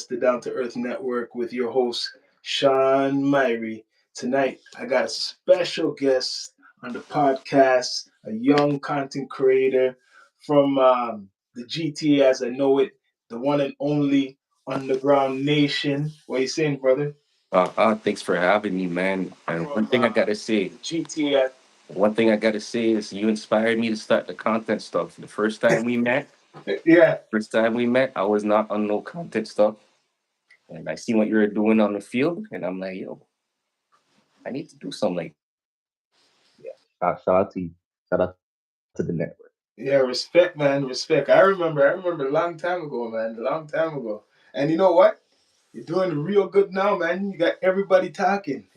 the Down to Earth Network with your host, Sean Myrie. Tonight, I got a special guest on the podcast, a young content creator from the GTA as I know it, the one and only Underground Nation. What are you saying, brother? Thanks for having me, man. And one From thing I gotta say, GTA. one thing I gotta say is you inspired me to start the content stuff. Yeah. First time we met, I was not on no content stuff, and I seen what you were doing on the field, and I'm like, yo, I need to do something like that. Shout out to you. Shout out to the network. Yeah, respect, man, respect. I remember a long time ago, man, a long time ago. And you know what? You're doing real good now, man. You got everybody talking,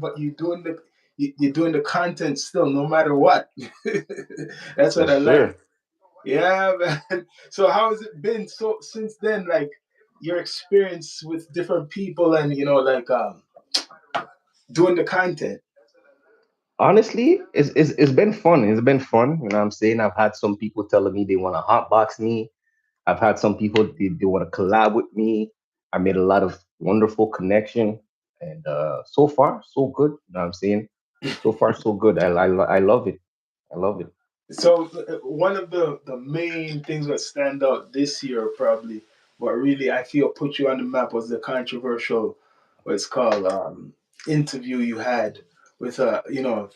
but you're doing the content still, no matter what. That's what Yes, I like. sir. Yeah, man. So how has it been so since then? Like your experience with different people, and like doing the content. Honestly, it's been fun. It's been fun. You know what I'm saying? I've had some people telling me they want to hotbox me. I've had some people they want to collab with me. I made a lot of wonderful connection, and so far so good. You know what I'm saying? So far so good. I love it. I love it. So one of the main things that stand out this year probably, but really I feel put you on the map was the controversial, what it's called, interview you had with a young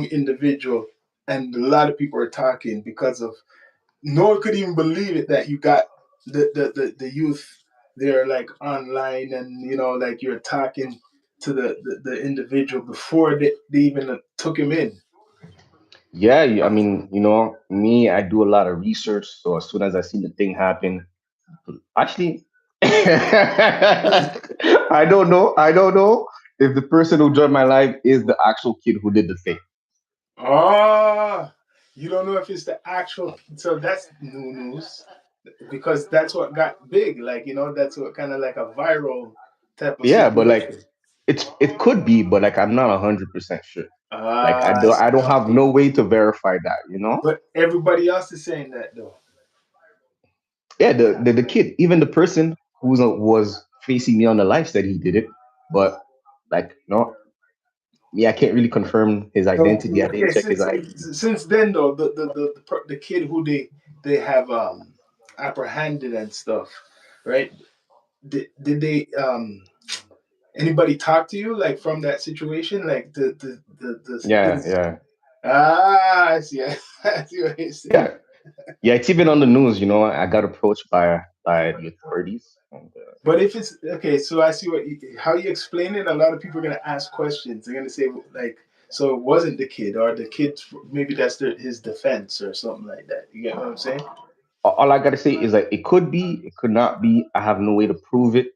individual, and a lot of people are talking because of no one could even believe it that you got the youth there like online, and like you're talking to the individual before they even took him in. Yeah, I mean, me, I do a lot of research. So as soon as I see the thing happen, actually, I don't know. I don't know if the person who joined my life is the actual kid who did the thing. Ah, you don't know if it's the actual. So that's new news because that's what got big. Like that's what kind of like a viral type of Yeah, but like situation. it could be, but like I'm not 100% sure. Like I Ah, I don't I see. don't have no way to verify that. But everybody else is saying that though. Yeah, the kid, even the person was facing me on the live said he did it, but like no, me, I can't really confirm his So identity. I okay, didn't check his since ID. since then though, the kid who they have apprehended and stuff, right? Did they anybody talk to you like from that situation, like the Yeah, things? yeah, Ah, I see. I see what you're saying. yeah, yeah. It's even on the news. I got approached by the authorities, and But if it's okay, so I see how you explain it. A lot of people are gonna ask questions. They're gonna say like, so it wasn't the kid, or the kid maybe that's his defense or something like that. You get what I'm saying? all I gotta say is like it could be, it could not be. I have no way to prove it.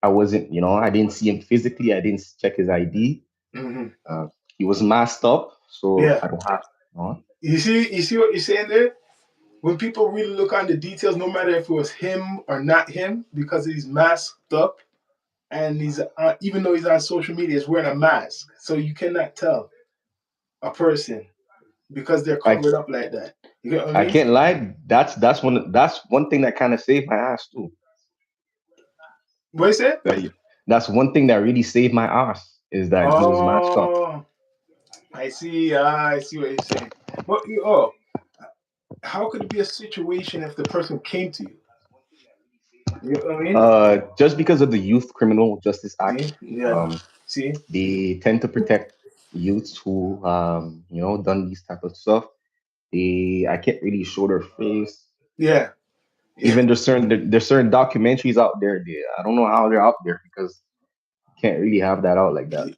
I wasn't, I didn't see him physically. I didn't check his ID. Hmm. Uh, he was masked up, so Yeah. I don't have. You know? You see what you're saying there? When people really look on the details, no matter if it was him or not him, because he's masked up and he's even though he's on social media, he's wearing a mask, so you cannot tell a person because they're Like covered up like that. You get what I I mean? can't lie. That's one thing that kind of saved my ass too. What you say? That- That's one thing that really saved my ass is that he was masked up. Oh, I see. I see what you're saying. But how could it be a situation if the person came to you? You know what I mean? Just because of the Youth Criminal Justice Act, See? Yeah. um, See? they tend to protect youths who done these type of stuff. I can't really show their face. Yeah. Yeah. Even there's certain documentaries out there. I don't know how they're out there because you can't really have that out like that.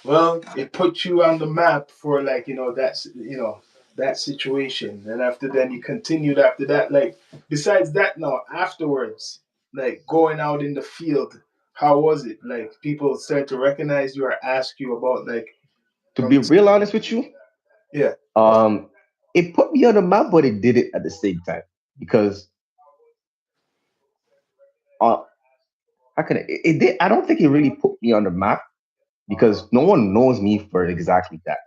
Well, it puts you on the map for like that situation, and after then you continued after that. Like besides that, now afterwards, like going out in the field, how was it? Like people start to recognize you or ask you about like To from be the real honest with you, yeah. um, it put me on the map, but it did it at the same time because uh, how can it did? I don't think it really put me on the map because no one knows me for exactly that.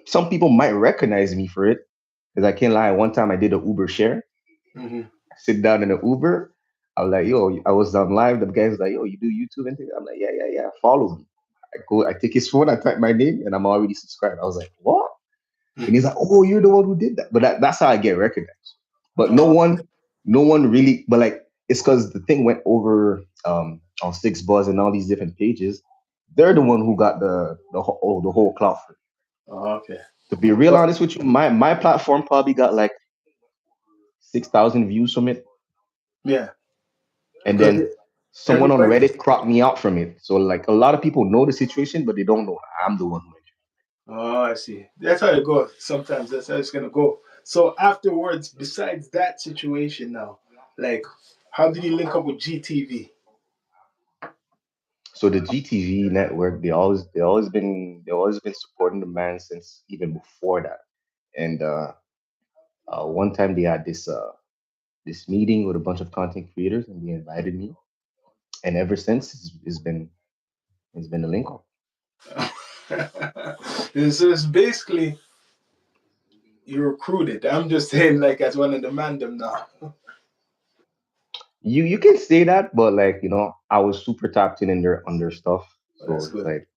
Some people might recognize me for it because I can't lie. One time I did a Uber share, Hmm. sit down in an Uber. I was like, yo, I was on live. The guy's like, yo, you do YouTube and things? I'm like, yeah, yeah, yeah. Follow me. I go, I take his phone, I type my name, and I'm already subscribed. I was like, what? And he's like, oh, you're the one who did that. But that's how I get recognized. But no Oh, one, no one really. But like, it's because the thing went over on Six Buzz and all these different pages. They're the one who got the whole clout for it. oh, okay. To be real Well, honest with you, my platform probably got like 6,000 views from it, yeah, and because then someone on everybody. Reddit cropped me out from it. So like a lot of people know the situation, but they don't know I'm the one who entered. Oh, I see. That's how it goes. Sometimes that's how it's gonna go. So afterwards, besides that situation, now, like, how did you link up with GTV? So the GTV network, they always been supporting the man since even before that. And one time they had this meeting with a bunch of content creators, and they invited me. And ever since, it's been a link up. It's basically you recruited. I'm just saying, like, as one of the mandem now. You can say that, but like I was super tapped in their stuff. Oh, So that's it's good. like,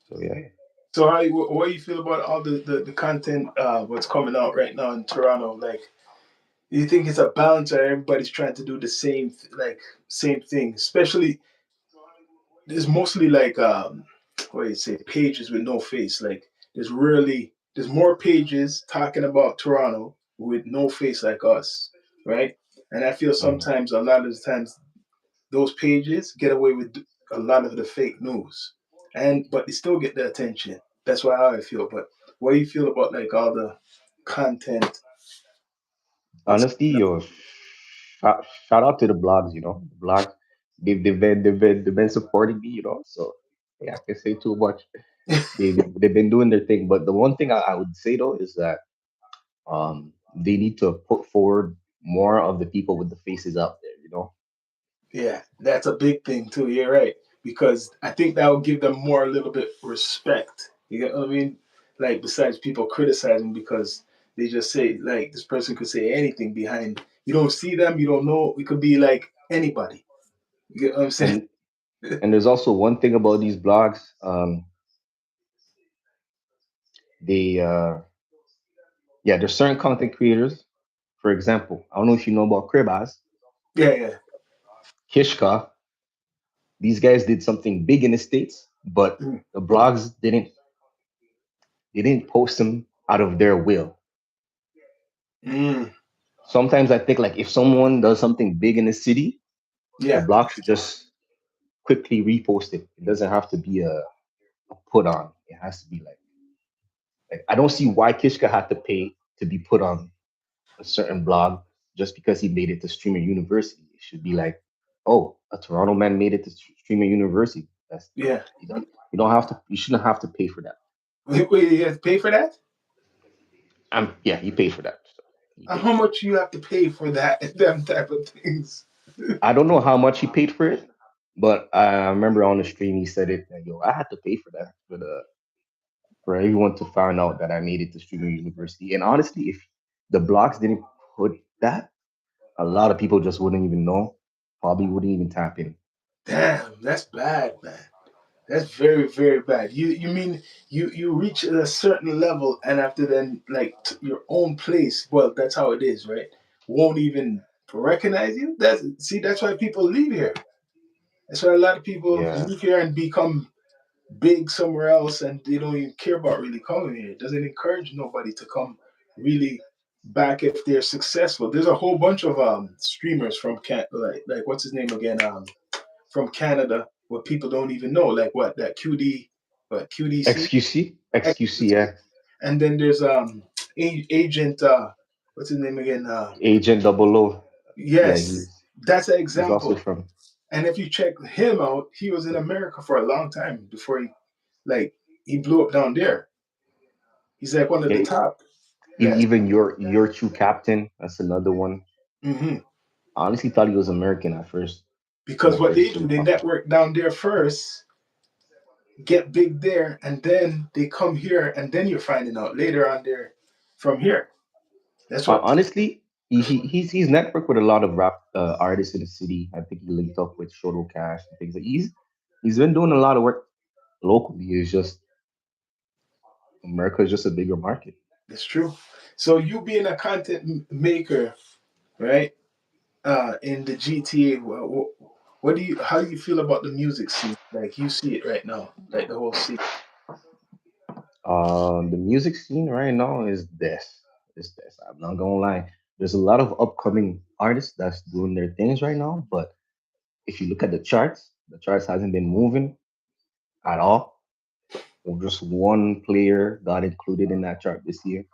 so yeah. So, what do you feel about all the content what's coming out right now in Toronto? Like, do you think it's a balance, or everybody's trying to do the same, same thing? Especially, there's mostly like what do you say, pages with no face. Like, there's more pages talking about Toronto with no face like us, right? And I feel Mhm. sometimes, a lot of the times, those pages get away with a lot of the fake news, and but they still get the attention. That's why how I feel. But what do you feel about like all the content that's Honestly, shout out to the blogs. The blogs, they've been supporting me. So yeah, I can say too much. They've been doing their thing. But the one thing I would say though is that they need to put forward more of the people with the faces out there. Yeah, that's a big thing too. You're right, because I think that will give them more a little bit respect. You get what I mean? Like, besides people criticizing because they just say, like, this person could say anything behind. You don't see them, you don't know. It could be like anybody. You get what I'm saying? And and there's also one thing about these blogs. They Yeah, there's certain content creators. For example, I don't know if you know about Cribas, Yeah, yeah. Kishka. These guys did something big in the states, but Mm. the blogs didn't post them out of their will. Mm. Sometimes I think like if someone does something big in the city, the Yeah, blog should just quickly repost it. It doesn't have to be a put on. It has to be like I don't see why Kishka had to pay to be put on a certain blog just because he made it to Streamer University. It should be like, oh, a Toronto man made it to Streamer University. That's yeah. you don't have to. You shouldn't have to pay for that. Wait, you have to pay for that? Yeah, you pay for that. So you pay How for that. much you have to pay for that? Them type of things. I don't know how much he paid for it, but I remember on the stream he said it. Yo, I had to pay for that for everyone to find out that I made it to Streamer University. And honestly, if the blogs didn't put that, a lot of people just wouldn't even know. Probably wouldn't even tap in. Damn, that's bad, man. That's very, very bad. You mean you reach a certain level, and after then, like, your own place. Well, that's how it is, right? Won't even recognize you. That's why people leave here. That's why a lot of people Yeah. leave here and become big somewhere else, and they don't even care about really coming here. It doesn't encourage nobody to come really back if they're successful. There's a whole bunch of streamers from like what's his name again, from Canada, what people don't even know, like what that QD, what QDC, XQC? XQC, yeah. and then there's agent, what's his name again? Agent Double O. Yeah, Yes, he's that's an he's also example. from. And if you check him out, he was in America for a long time before like he blew up down there. He's like one of Yeah, the top. Yes. even your true captain. That's another one. Hmm. I honestly thought he was American at first when Because I what first they saw do, him they pop up. network down there first, get big there, and then they come here, and then you're finding out later on there from here. That's what. Honestly, He's networked with a lot of rap artists in the city. I think he linked up with Shoto Cash and things. He's been doing a lot of work locally. It's just America is just a bigger market. That's true. So you being a content maker, right? In the GTA, what do you? How do you feel about the music scene? Like you see it right now, like the whole scene. The music scene right now is this. Is this. I'm not gonna lie. There's a lot of upcoming artists that's doing their things right now, but if you look at the charts hasn't been moving at all. Or just one player got included in that chart this year,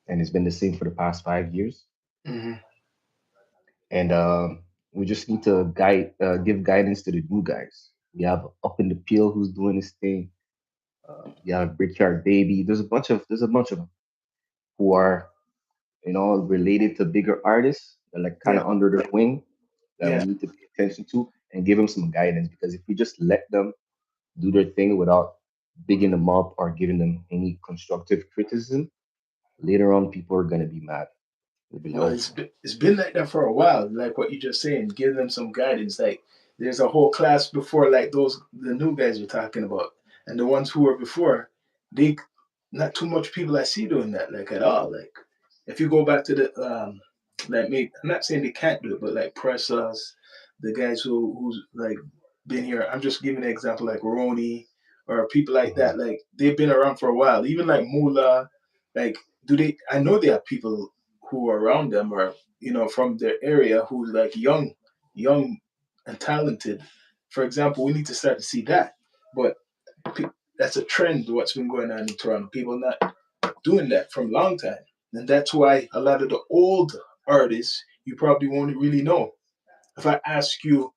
and it's been the same for the past 5 years. Hmm. And we just need to give guidance to the new guys. We have Up in the Peel who's doing his thing. You have Brickyard Baby. There's a bunch of them who are related to bigger artists. They're like kind Yeah, of under their wing that yeah. we need to pay attention to and give them some guidance because if we just let them do their thing without bigging them up or giving them any constructive criticism, later on people are gonna be mad. They'll be like, Well, oh, it's been like that for a while. Like what you just saying, give them some guidance. Like there's a whole class before, like those the new guys you're talking about, and the ones who were before, they not too much people I see doing that like at all. Like if you go back to the like maybe I'm not saying they can't do it, but like press us, the guys who's like been here. I'm just giving an example like Roni or people like mhm, that. Like they've been around for a while. Even like Mula, like do they? I know they have people who are around them or from their area who's like young and talented. For example, we need to start to see that, but that's a trend. What's been going on in Toronto? People not doing that from a long time, and that's why a lot of the old artists you probably won't really know. If I ask you,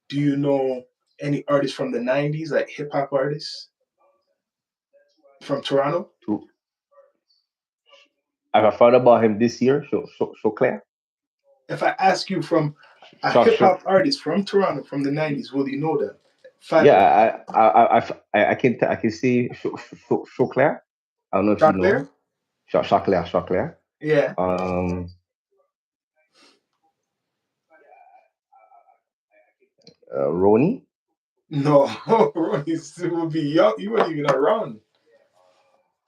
do you know any artists from the '90s, like hip hop artists from Toronto? to I thought about him this year. So clear. If I ask you from a Sure, hip sure. hop artist from Toronto from the '90s, will you know them? Five of them. Yeah, I can see so clear. I don't know if you know Chocolate? him. Shocklair. Yeah. Um, Roni. No, Ronnie would be young. He wasn't even around.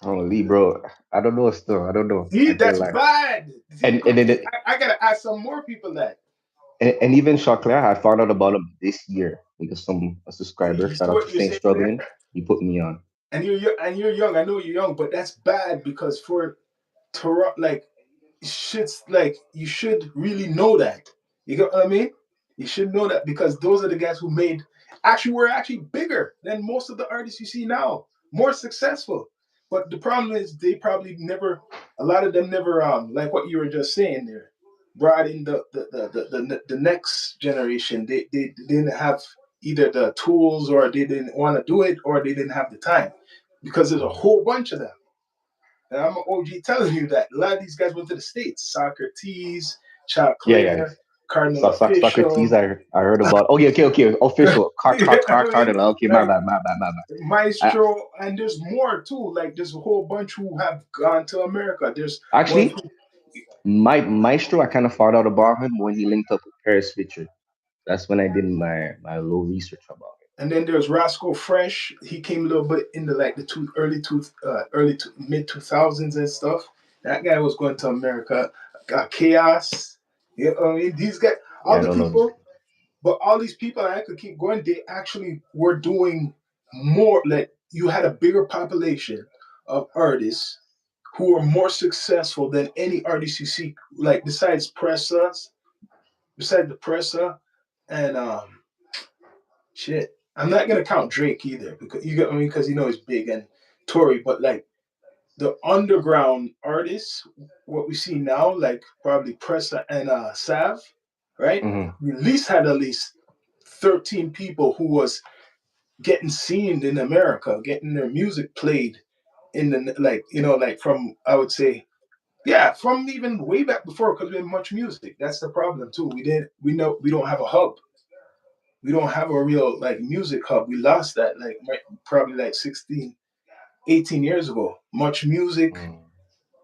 Oh, Lee, bro. I don't know still. I don't know. See, I can't that's lie. bad. See, And and then I gotta ask some more people that. and even Shocklair, I found out about him this year because a subscriber, You see shout out to what you're Saint saying there? Struggling, he put me on. And you're young. I know you're young, but that's bad because for Toronto, like shit's like you should really know that. You get what I mean? You should know that because those are the guys who made actually were actually bigger than most of the artists you see now, more successful. But the problem is they probably never a lot of them never like what you were just saying there, brought in the next generation. They didn't have either the tools or they didn't want to do it or they didn't have the time because there's a Mhm. whole bunch of them. And I'm an OG telling you that a lot of these guys went to the States. Socrates, Chuck Yeah, yeah. Claire, Cardinal Socrates, Official, I heard about. Oh yeah, okay. Official. I mean, Cardinal. Okay, my like bad, my bad, my bad. I, Maestro, and there's more too. Like there's a whole bunch who have gone to America. There's one actually, my Maestro, I kind of found out about him when he linked up with Paris Richard. That's when I did my little research about and then there's Roscoe Fresh. He came a little bit into like the mid 2000s and stuff. That guy was going to America. Got Chaos. You know what I mean? These guys, it. Yeah, all I the don't know this people. guy. But all these people, and I could keep going, they actually were doing more. Like you had a bigger population of artists who were more successful than any artist you see, like besides the Pressa, and shit. I'm not gonna count Drake either because you get I mean because he's big and Tory, but like the underground artists, what we see now, like probably Pressa and Sav, right? Hmm. We at least 13 people who was getting seen in America, getting their music played in the like from I would say from even way back before because we had much music. That's the problem too. We don't have a hub. We don't have a real like music hub. We lost that like probably like 16, 18 years ago. Much music,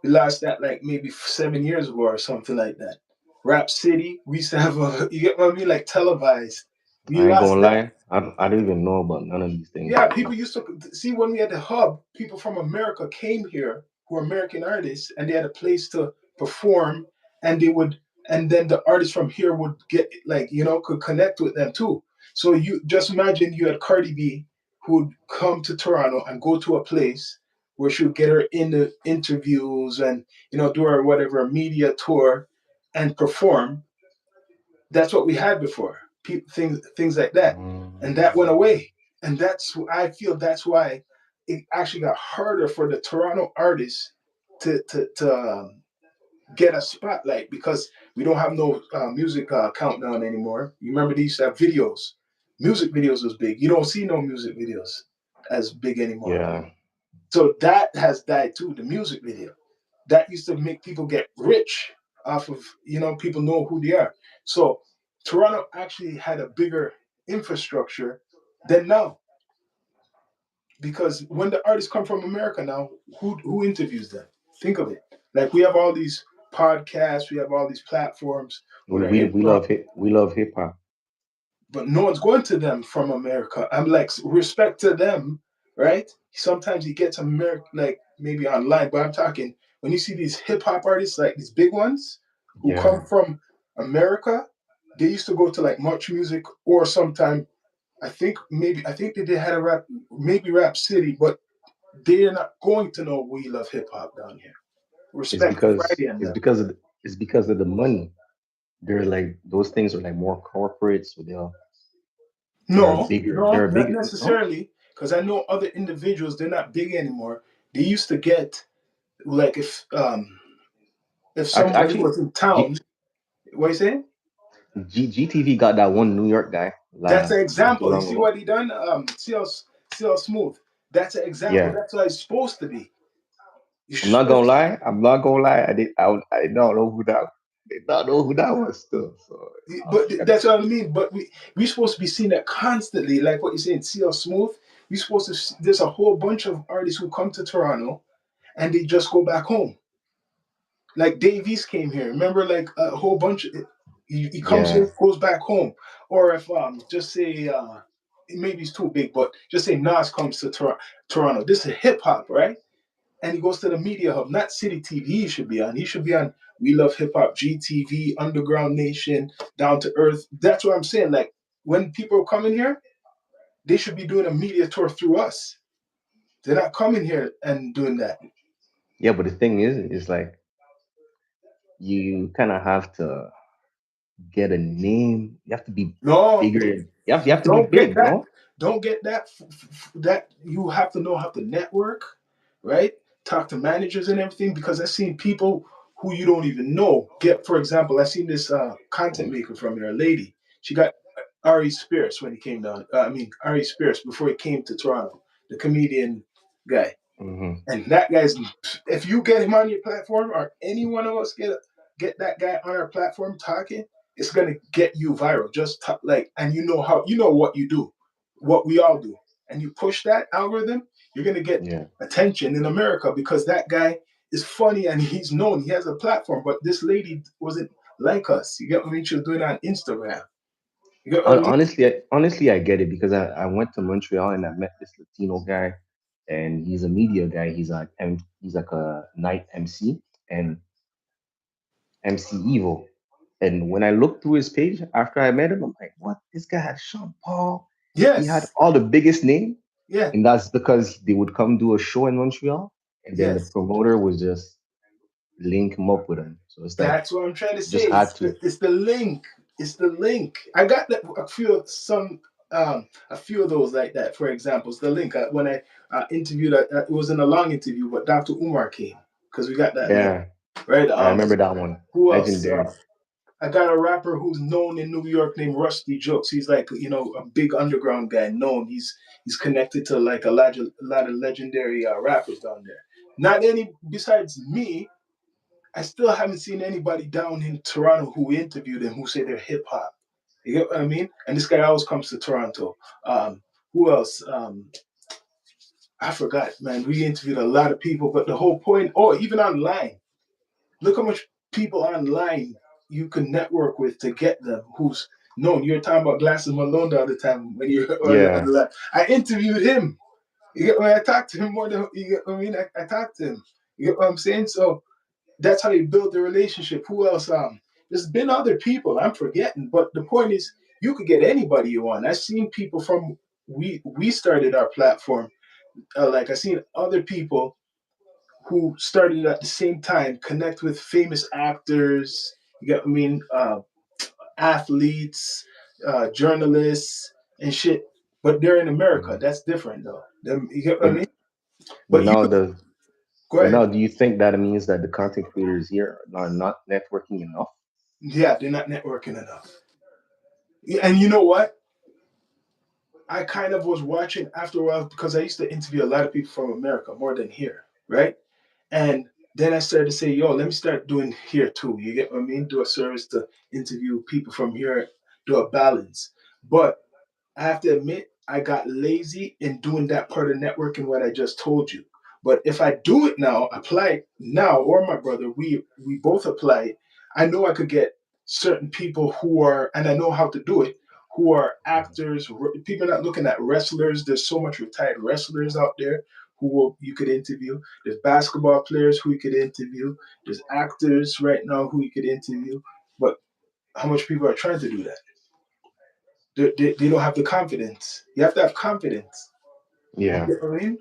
We lost that like maybe 7 years ago or something like that. Rap City, we used to have a, you get what I mean, like televised. We I ain't lost gonna that. lie. I don't even know about none of these things. Yeah, people used to see when we had the hub, people from America came here who were American artists and they had a place to perform and they would and then the artists from here would get like, could connect with them too. So you just imagine you had Cardi B who would come to Toronto and go to a place where she would get her in the interviews and do her whatever media tour and perform. That's what we had before. People, things like that, and that went Mm. away. And I feel that's why it actually got harder for the Toronto artists to get a spotlight because we don't have no music countdown anymore. You remember they used to have videos. Music videos was big. You don't see no music videos as big anymore. Yeah. So that has died too. The music video that used to make people get rich off of people know who they are. So Toronto actually had a bigger infrastructure than now because when the artists come from America now, who interviews them? Think of it. Like we have all these podcasts, we have all these platforms with our hip hop, We love hip hop. but no one's going to them from America. I'm like, respect to them, right? Sometimes you get to America, like maybe online, but I'm talking when you see these hip hop artists, like these big ones who Yeah. come from America, they used to go to like Much Music or sometime. I think that they had a rap, maybe Rap City, but they're not going to know We Love Hip Hop down here. It's Respect to because Friday and it's them. because of it's because of the money. They're like those things are like more corporate, so they're No, bigger. no, They're not bigger. No. necessarily. Because I know other individuals, they're not big anymore. They used to get like if somebody Actually, was in town, what you saying? GTV got that one New York guy That's an not too example. You long see ago. what he done? See how smooth. That's an example. Yeah. That's how it's supposed to be. You're I'm not supposed gonna lie. I'm not gonna lie. I did not know who that. Did not know who that was still. So I was but kind of. that's what I mean. But we supposed to be seeing that constantly, like what you're saying. See how smooth. We supposed to. There's a whole bunch of artists who come to Toronto and they just go back home. Like Dave East came here. Remember, like a whole bunch. He comes Yeah. here, goes back home. Or if just say maybe it's too big, but just say Nas comes to Toronto. This is hip hop, right? And he goes to the media hub, not City TV. He should be on. He should be on We Love Hip Hop, GTV, Underground Nation, Down to Earth. That's what I'm saying. Like when people are coming here, they should be doing a media tour through us. They're not coming here and doing that. Yeah, but the thing is like you kind of have to get a name. You have to be No, bigger. You have to be don't get big. that. No. Don't get that. That you have to know how to network, right? Talk to managers and everything because I've seen people who you don't even know get. For example, I seen this content maker from here, a lady. She got Ari Spears when he came down. Ari Spears before he came to Toronto, the comedian guy. Hmm. And that guy's, if you get him on your platform, or any one of us get that guy on our platform talking, it's gonna get you viral. Just like, and you know what you do, what we all do, and you push that algorithm, you're gonna get Yeah. attention in America because that guy is funny and he's known. He has a platform, but this lady wasn't like us. You get what I mean? She was doing it on Instagram. You get what I mean? Honestly, I get it because I went to Montreal and I met this Latino guy, and he's a media guy. He's like a night MC and MC Evil. And when I looked through his page after I met him, I'm like, what? This guy had Sean Paul. He had Yes. all the biggest name, Yeah. and that's because they would come do a show in Montreal, and then the Yes. promoter would just link him up with him. So it's like That's what I'm trying to just say. had It's to. the link. It's the link. I got that, a few of those like that. For example, it's the link. When I interviewed, it wasn't a long interview, but Dr. Umar came because we got that link, Yeah, right? I remember that one. Who else? Legendary. I got a rapper who's known in New York named Rusty Jokes. He's like a big underground guy, known. He's connected to like a lot of legendary rappers down there. Not any besides me. I still haven't seen anybody down in Toronto who interviewed him who say they're hip hop. You get what I mean? And this guy always comes to Toronto. Who else? I forgot, man. We interviewed a lot of people, but the whole point, oh, even online, look how much people online you can network with to get them who's known. You're talking about Glasses Malone the other time when you're on Yeah. the left. I interviewed him. You get when I talked to him more than you get what I mean. I talked to him. You get what I'm saying? So that's how you build the relationship. Who else? There's been other people I'm forgetting, but the point is, you could get anybody you want. I've seen people from we started our platform. Like I've seen other people who started at the same time connect with famous actors. You get what I mean? Athletes, journalists, and shit. But they're in America. Mhm. That's different, though. You get what I But mean? but But you now the go but ahead. now do you think that means that the content creators here are not networking enough? Yeah, they're not networking enough. Yeah, and you know what? I kind of was watching after a while because I used to interview a lot of people from America more than here, right? And then I started to say, yo, let me start doing here too. You get what I mean? Do a service to interview people from here, do a balance. But I have to admit, I got lazy in doing that part of networking, what I just told you. But if I do it now, apply it now, or my brother, we both apply it. I know I could get certain people who are, and I know how to do it, who are actors. People are not looking at wrestlers. There's so much retired wrestlers out there who you could interview. There's basketball players who you could interview. There's actors right now who you could interview. But how much people are trying to do that? They don't have the confidence. You have to have confidence. Yeah. You know what I mean?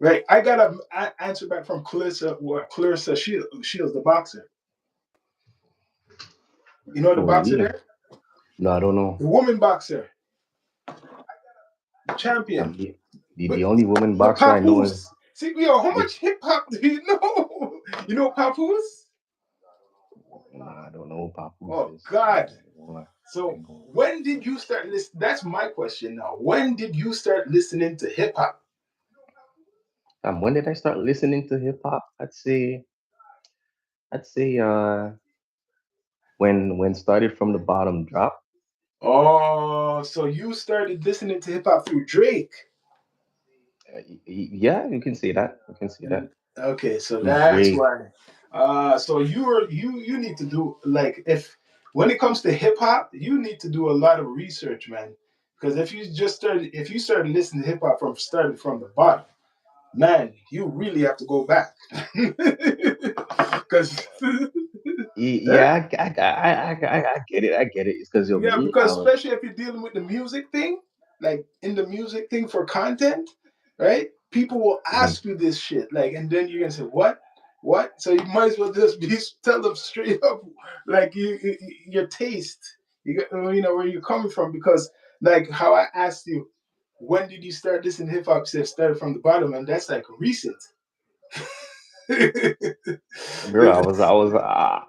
Right. I got an answer back from Clarissa, Clarissa Shields, the boxer. You know the Oh boxer really? there? No, I don't know. The woman boxer, the Um, champion. the, the But only woman the boxer I know is Papoose. See, yo, how the much hip hop do you know? You know Papoose? nah, I don't know who Papoose Oh is. God. I ain't gonna lie. I So ain't gonna- when did you start listening? That's my question now. When did you start listening to hip hop? when did I start listening to hip hop? I'd say when started from the bottom drop. Oh, so you started listening to hip hop through Drake. Yeah, you can say that. You can say that. Okay, so Through that's Drake. why. So you need to do like if when it comes to hip hop, you need to do a lot of research, man. Because if you started listening to hip hop from started from the bottom, man, you really have to go back. Because Yeah, I get it. I get it. It's because of yeah, me. because especially if you're dealing with the music thing, like in the music thing for content, right? People will Mhm. ask you this shit, like, and then you're gonna say, "What? What?" So you might as well just be tell them straight up, like your taste, you know where you're coming from, because like how I asked you, when did you start listening to hip hop? You said started from the bottom, and that's like recent. Bro,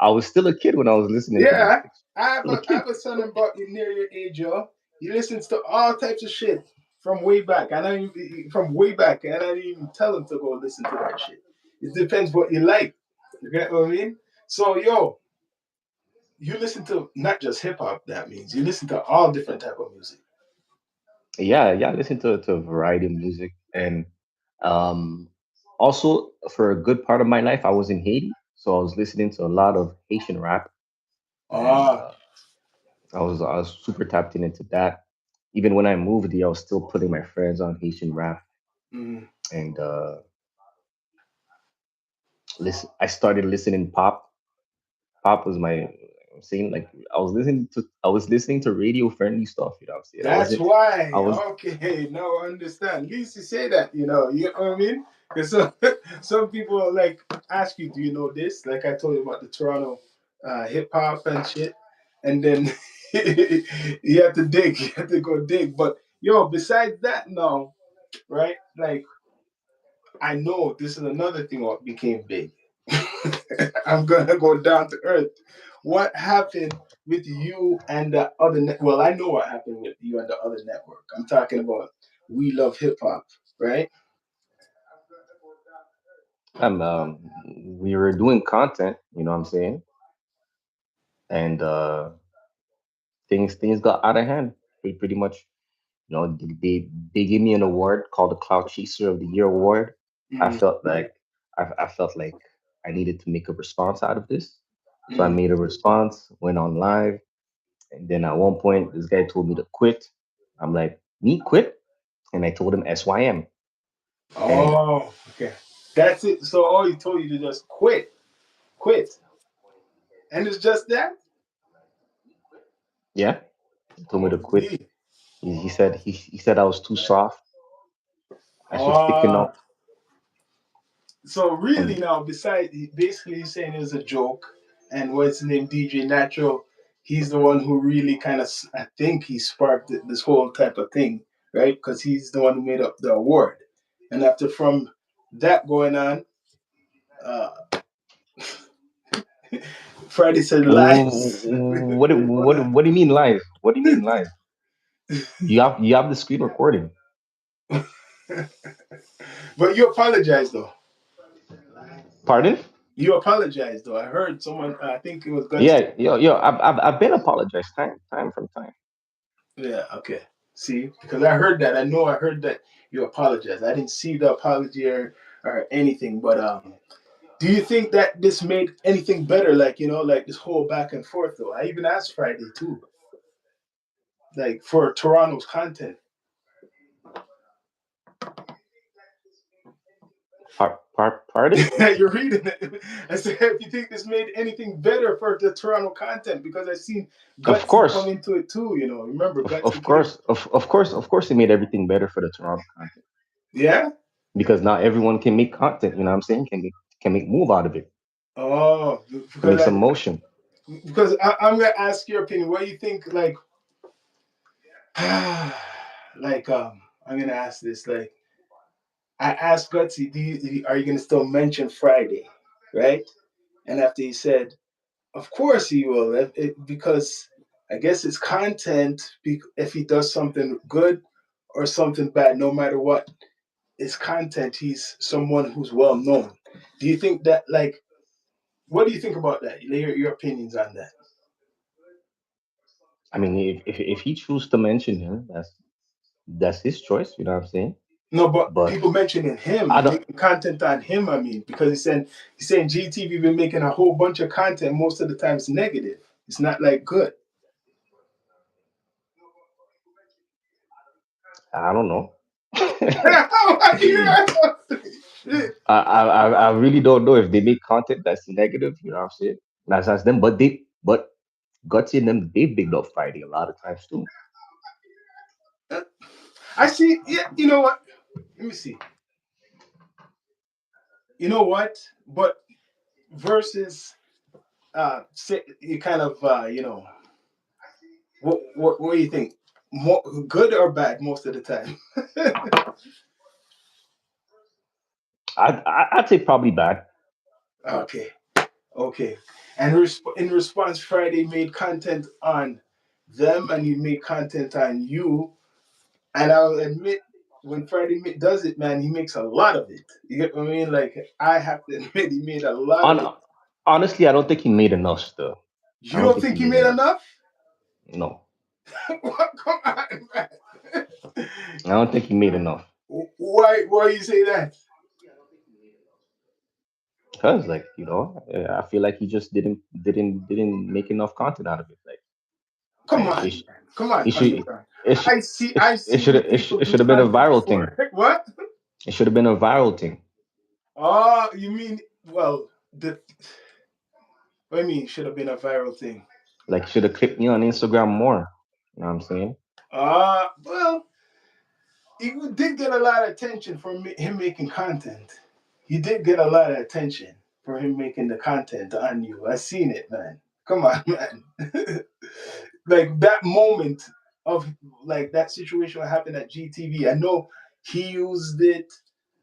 I was still a kid when I was listening to Yeah, music. I Still a have kid. a son about you near your age, yo. He listens to all types of shit from way back, and I from way back, and I didn't even tell him to go listen to that shit. It depends what you like. You get what I mean? So, yo, you listen to not just hip hop. That means you listen to all different type of music. Yeah, yeah, I listen to a variety of music. And um also for a good part of my life I was in Haiti. So I was listening to a lot of Haitian rap and Ah, I was super tapped into that. Even when I moved here, I was still putting my friends on Haitian rap mm, and listen I started listening pop. Pop was my I'm saying like I was listening to radio friendly stuff, you know what I'm saying? I that's wasn't I why. was Okay, now I understand. At least you say that, you know what I mean? Because some people like ask you, do you know this? Like I told you about the Toronto hip hop and shit. And then you have to dig, you have to go dig. But yo, besides that now, right? Like I know this is another thing what became big. I'm gonna go down to earth. What happened with you and the other well, I know what happened with you and the other network. I'm talking about We Love Hip Hop, right? I'm we were doing content, you know what I'm saying? And things got out of hand pretty much. They gave me an award called the Cloud Chaser of the Year award. I Mm, felt like I felt like I needed to make a response out of this. So I mm. made a response, went on live, and then at one point this guy told me to quit. I'm like, me quit? And I told him SYM. And Oh, okay. That's it. So all he told you to just quit, and it's just that. yeah, he told me Oh, to quit. gee. He said I was too soft. I should thicken Ah, up. so really And now, besides, basically he's saying it was a joke, and what's his name, DJ Natural, he's the one who really kind of, I think he sparked this whole type of thing, right? Because he's the one who made up the award, and after from that going on, uh, Friday said lies. what do you mean live? What do you mean live? You have the screen recording. But you apologize though. Pardon? You apologize though. I heard someone. I think it was Gutsy. Yeah, I've been apologized time from time. Yeah. Okay. See, because I heard that. I know I heard that you apologize. I didn't see the apology or anything. But do you think that this made anything better? Like like this whole back and forth though. I even asked Friday too, like for Toronto's content. Pardon? You're reading it. I said, if you think this made anything better for the Toronto content, because I seen Of Gutsy come course, into it too. Remember of Gutsy came. course, of course, it made everything better for the Toronto content Yeah. because not everyone can make content. You know what I'm saying? Can make move out of it. Oh, Can make some motion. because I'm gonna ask your opinion. What do you think? Like, like I'm gonna ask this. Like, I asked Gutsy, are you gonna still mention Friday, right? And after he said, of course he will, because I guess it's content. If he does something good or something bad, no matter what, it's content. He's someone who's well known. Do you think that like? What do you think about that? Your opinions on that? I mean, if he chooses to mention him, that's his choice. You know what I'm saying? No, but But people mentioning I him, don't. making content on him. I mean, because he's saying GTV been making a whole bunch of content. Most of the time, it's negative. It's not like good. I don't know. Yeah. I really don't know if they make content that's negative. You know what I'm saying? That's them. But Gutsy and them they bigged up Friday a lot of times too. I see. Yeah, you know what? Let me see. You know what? But versus, say, you kind of, what do you think? More good or bad most of the time? I'd say probably bad. Okay. Okay. And in response, Friday made content on them and he made content on you. And I'll admit, when Friday does it, man, he makes a lot of it. You get what I mean? Like, I have to admit, he made a lot of it. On Honestly, I don't think he made enough still. I You don't don't think he think he made made enough. enough? No, What? Come on, man. I don't think he made enough. Why you say that? Cause like I feel like he just didn't make enough content out of it. Come Like on, man. Come on, it should underground. it should I've seen you people it do should have been a content viral thing. before. What? It should have been a viral thing. Oh, you mean, well, what do you mean should have been a viral thing? Like should have clicked me on Instagram more. You know what I'm saying? Well, he did get a lot of attention from him making content. He did get a lot of attention for him making the content on you. I seen it, man. Come on, man. Like that moment of like that situation that happened at GTV. I know he used it,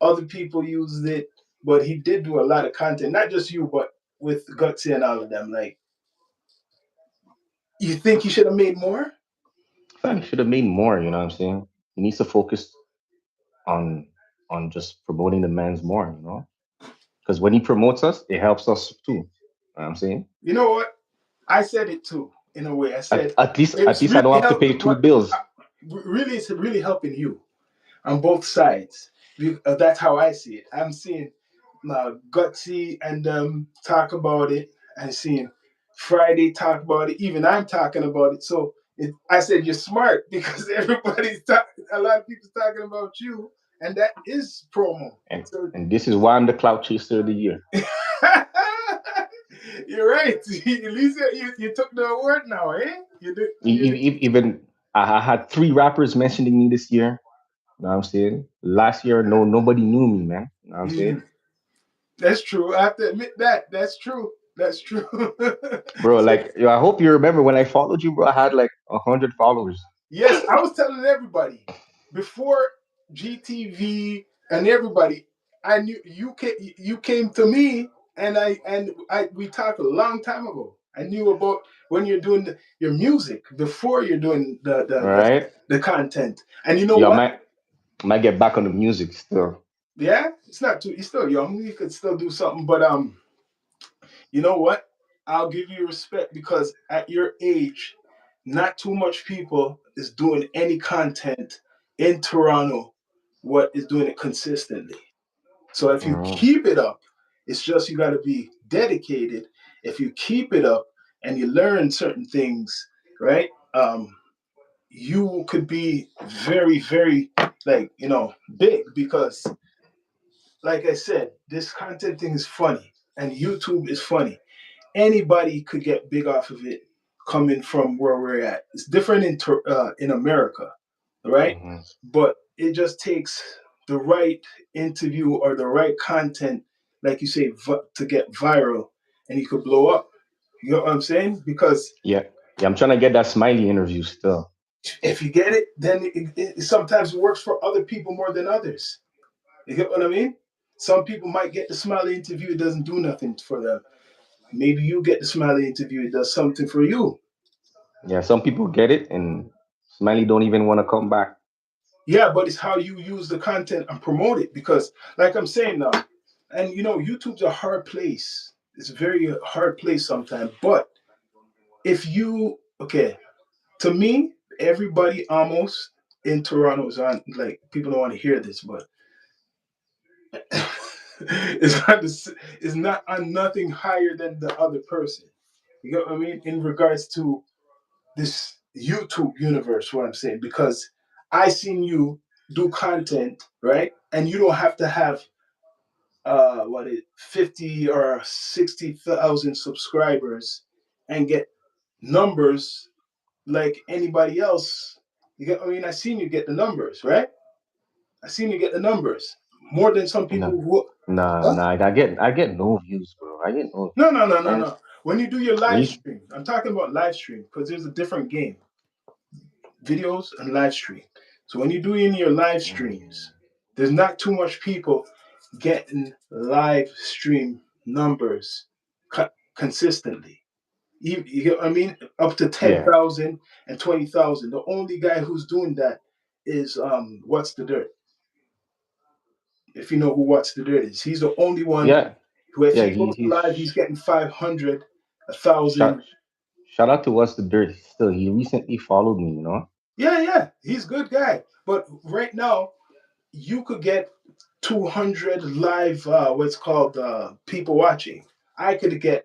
other people used it, but he did do a lot of content. Not just you, but with Gutsy and all of them. Like, you think he should have made more? I feel like he should have made more. You know what I'm saying? He needs to focus on just promoting the man's more. Because when he promotes us, it helps us too. You know what I'm saying? You know what? I said it too, in a way. I said At least it's I really don't have to pay helped. two bills. really, it's really helping you on both sides. That's how I see it. I'm seeing Gutsy and talk about it. I'm seeing Friday talk about it. Even I'm talking about it. So I said you're smart because everybody's talking. A lot of people's talking about you, and that is promo. and So and this is why I'm the clout chaser of the year. you're right. At least you took the award now, eh? You did. Even I had 3 rappers mentioning me this year. You know what I'm saying? Last year, nobody knew me, man. You know what I'm saying? Mhm. That's true. I have to admit that. That's true. That's true. Bro, So like, yo, I hope you remember when I followed you, bro. I had like 100 followers. yes, I was telling everybody before GTV and everybody. I knew you came. You came to me, and I we talked a long time ago. I knew about when you're doing your music before you're doing All right. the content. And you know Yo, I what? might get back on the music still. Yeah, it's not too. You're still young. You could still do something. But you know what? I'll give you respect because at your age, not too much people is doing any content in Toronto. What is doing it consistently? So if you Mhm. keep it up, it's just you got to be dedicated. If you keep it up and you learn certain things, right? You could be very, very like big because, like I said, this content thing is funny and YouTube is funny. Anybody could get big off of it coming from where we're at. It's different in America, right? Mhm. But it just takes the right interview or the right content, like you say, to get viral, and you could blow up. You know what I'm saying? Because Yeah. Yeah, I'm trying to get that Smiley interview still. if you get it, then it sometimes works for other people more than others. You get what I mean? Some people might get the smiley interview, it doesn't do nothing for them. Maybe you get the smiley interview, it does something for you. Yeah, some people get it and Smiley don't even want to come back. Yeah, but it's how you use the content and promote it because, like I'm saying now, and YouTube's a hard place. It's a very hard place sometimes. But if you, okay, to me, everybody almost in Toronto is on, like, people don't want to hear this, but it's not on nothing higher than the other person. You get what I mean? In regards to this YouTube universe, what I'm saying, because I seen you do content, right? And you don't have to have 50 or 60,000 subscribers and get numbers like anybody else. You get, I mean, I seen you get the numbers, right? I seen you get the numbers more than some No, people who. nah, Huh? nah. I get no views, bro. I get no No, views. no, no, no, And no. When you do your when live you, stream, I'm talking about live stream because there's a different game, videos and live stream. So when you're doing your live streams, there's not too much people getting live stream numbers consistently. You get what I mean? Up to yeah, 10,000 and 20,000. The only guy who's doing that is What's the Dirt. If you know who What's the Dirt is, he's the only one yeah, who, if yeah. he goes He's live, he's getting 500, a shout thousand. shout out to What's the Dirt. Still, he recently followed me. You know. Yeah, yeah, he's a good guy. But right now, you could get 200 live what's called people watching. I could get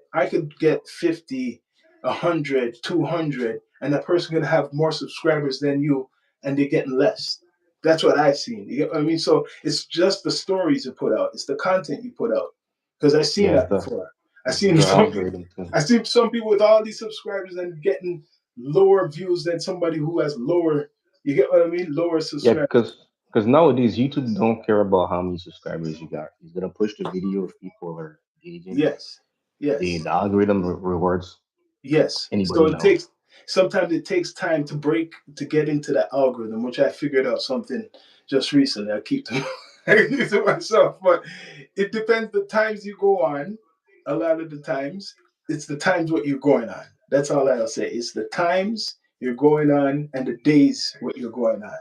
50, 100, 200, and that person could have more subscribers than you, and they're getting less. That's what I've seen. You get what I mean? So it's just the stories you put out, it's the content you put out, because I've seen Yeah, that before. I it's seen the some people algorithm too. I see some people with all these subscribers and getting lower views than somebody who has lower, you get what I mean, lower Yeah, subscribers. because nowadays YouTube don't care about how many subscribers you got. He's gonna push the video if people are engaging. Yes, The yes. the algorithm rewards Yes. So anybody it else. takes sometimes it takes time to get into the algorithm, which I figured out something just recently. I keep to, I keep to myself, but it depends the times you go on. A lot of the times, it's the times what you're going on. That's all I'll say. It's the times you're going on and the days what you're going on.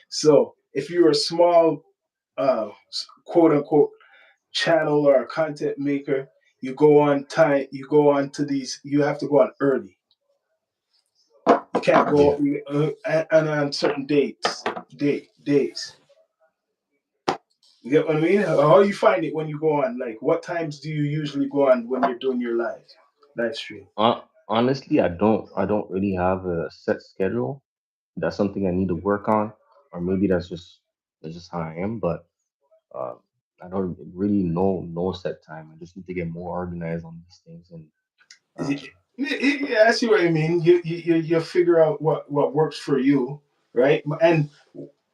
So if you're a small, quote unquote, channel or a content maker, you go on time. You go on to these. You have to go on early. can't Yeah. go and on certain days. You get what I mean? How you find it when you go on? Like, what times do you usually go on when you're doing your live stream? Honestly, I don't really have a set schedule. That's something I need to work on, or maybe that's just how I am. But uh, I don't really know no set time. I just need to get more organized on these things. And uh, Yeah, I see what you mean. You figure out what works for you, right? And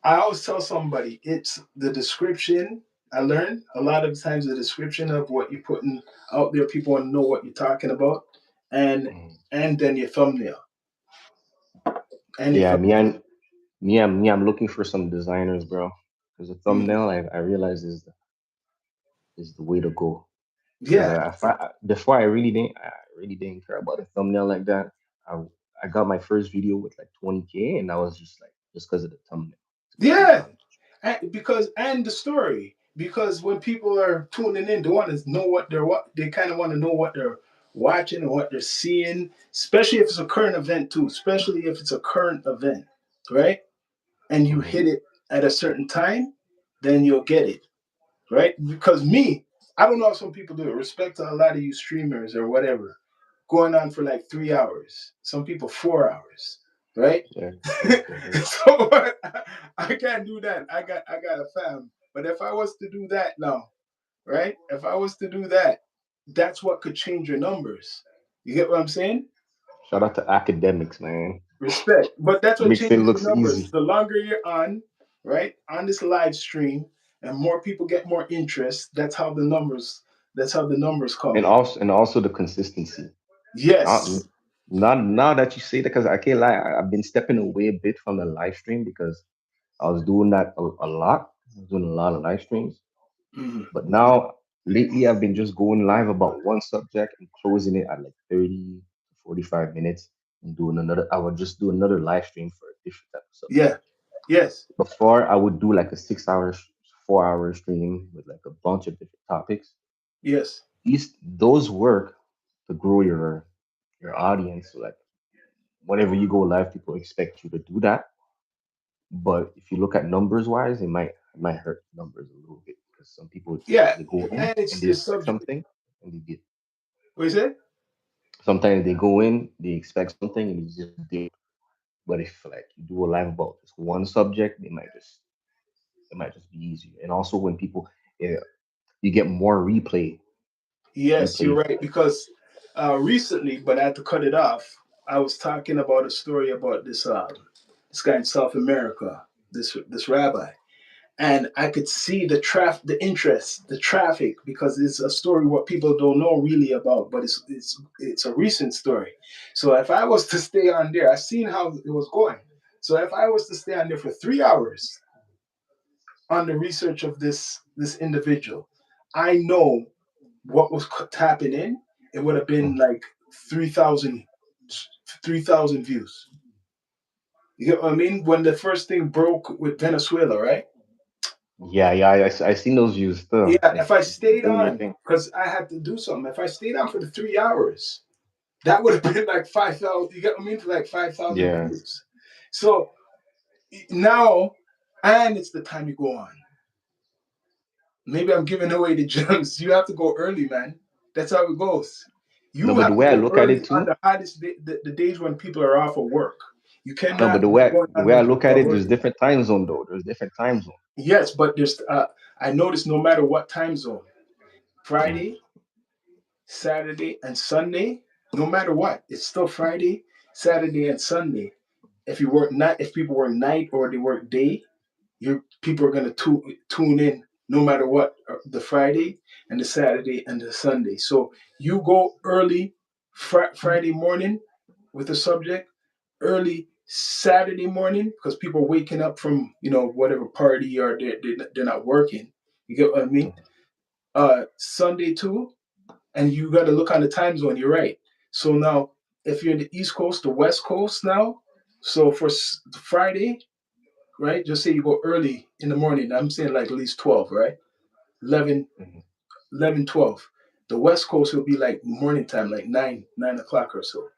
I always tell somebody it's the description. I learned a lot of times the description of what you're putting out there. People want to know what you're talking about, and mm, and then your thumbnail and your yeah, thumb. me, I'm looking for some designers, bro. Because the Mm. thumbnail, I realize is the way to go. Because Yeah, before I really didn't care about a thumbnail like that. I I got my first video with like 20K, and I was just because of the thumbnail. To be yeah. honest. And the story, because when people are tuning in, they want to know what they kind of want to know what they're watching and what they're seeing, especially if it's a current event too, especially if it's a current event, right? And you Hmm. hit it at a certain time, then you'll get it, right? Because me, I don't know if some people do it. Respect to a lot of you streamers or whatever, going on for like 3 hours. Some people 4 hours, right? Yeah, that's crazy. So I can't do that. I got a fam. But if I was to do that now, right? If I was to do that, that's what could change your numbers. You get what I'm saying? Shout out to academics, man. Respect. But that's what Makes it changes the looks numbers. easy. The longer you're on, right, on this live stream, and more people get more interest, that's how the numbers come and in. also and also the consistency. Now, Yes. now that you say that, because I can't lie, I've been stepping away a bit from the live stream because I was doing that a lot. I was doing a lot of live streams, Mhm. but now lately I've been just going live about one subject and closing it at like 30 to 45 minutes and doing another. I would just do another live stream for a different type of subject. Yeah. Yes. Before I would do like a 6 hour, 4 hour stream with like a bunch of different topics. Yes. Those work to grow your audience. So like whenever you go live, people expect you to do that. But if you look at numbers wise, it might hurt numbers a little bit because some people Yeah. they go in And and it's they the expect subject. something and they get What is it? sometimes they go in, they expect something and it's just did. But if like you do a live about this one subject, it might just be easier. And also when people yeah, you get more Yes, you're replay right. Because recently, but I had to cut it off. I was talking about a story about this guy in South America, this rabbi, and I could see the interest, the traffic, because it's a story what people don't know really about, but it's a recent story. So if I was to stay on there, I seen how it was going. So if I was to stay on there for 3 hours on the research of this individual, I know what was tapping in. It would have been Mhm. like 3,000 views. You get what I mean? When the first thing broke with Venezuela, right? Yeah, I seen those views still. Yeah, Like if I stayed doing your on, thing. because I had to do something, if I stayed on for the 3 hours, that would have been like 5,000. You get what I mean? For like 5,000 Yeah. views. So now, and it's the time you go on. Maybe I'm giving away the gems. You have to go early, man. That's how it goes. No, You but the have to way I go look at early it on too, the hottest the days when people are off of work. You no, but cannot the be way going the on way I when look people at are it, there's working. different time zone though. There's different time zone. Yes, but there's I noticed no matter what time zone, Mm. Friday, Saturday, and Sunday, no matter what, it's still Friday, Saturday, and Sunday. If you work night, if people work night or they work day, your people are gonna tune in no matter what, the Friday and the Saturday and the Sunday. So you go early Friday morning with the subject, early Saturday morning because people are waking up from whatever party or they're not working. You get what I mean? Sunday too, and you got to look on the time zone. You're right. So now, if you're in the East Coast, the West Coast now. So for Friday, right? Just say you go early in the morning. I'm saying like at least 12, right? 11, Mhm. 11, 12. The West Coast will be like morning time, like 9 o'clock or so.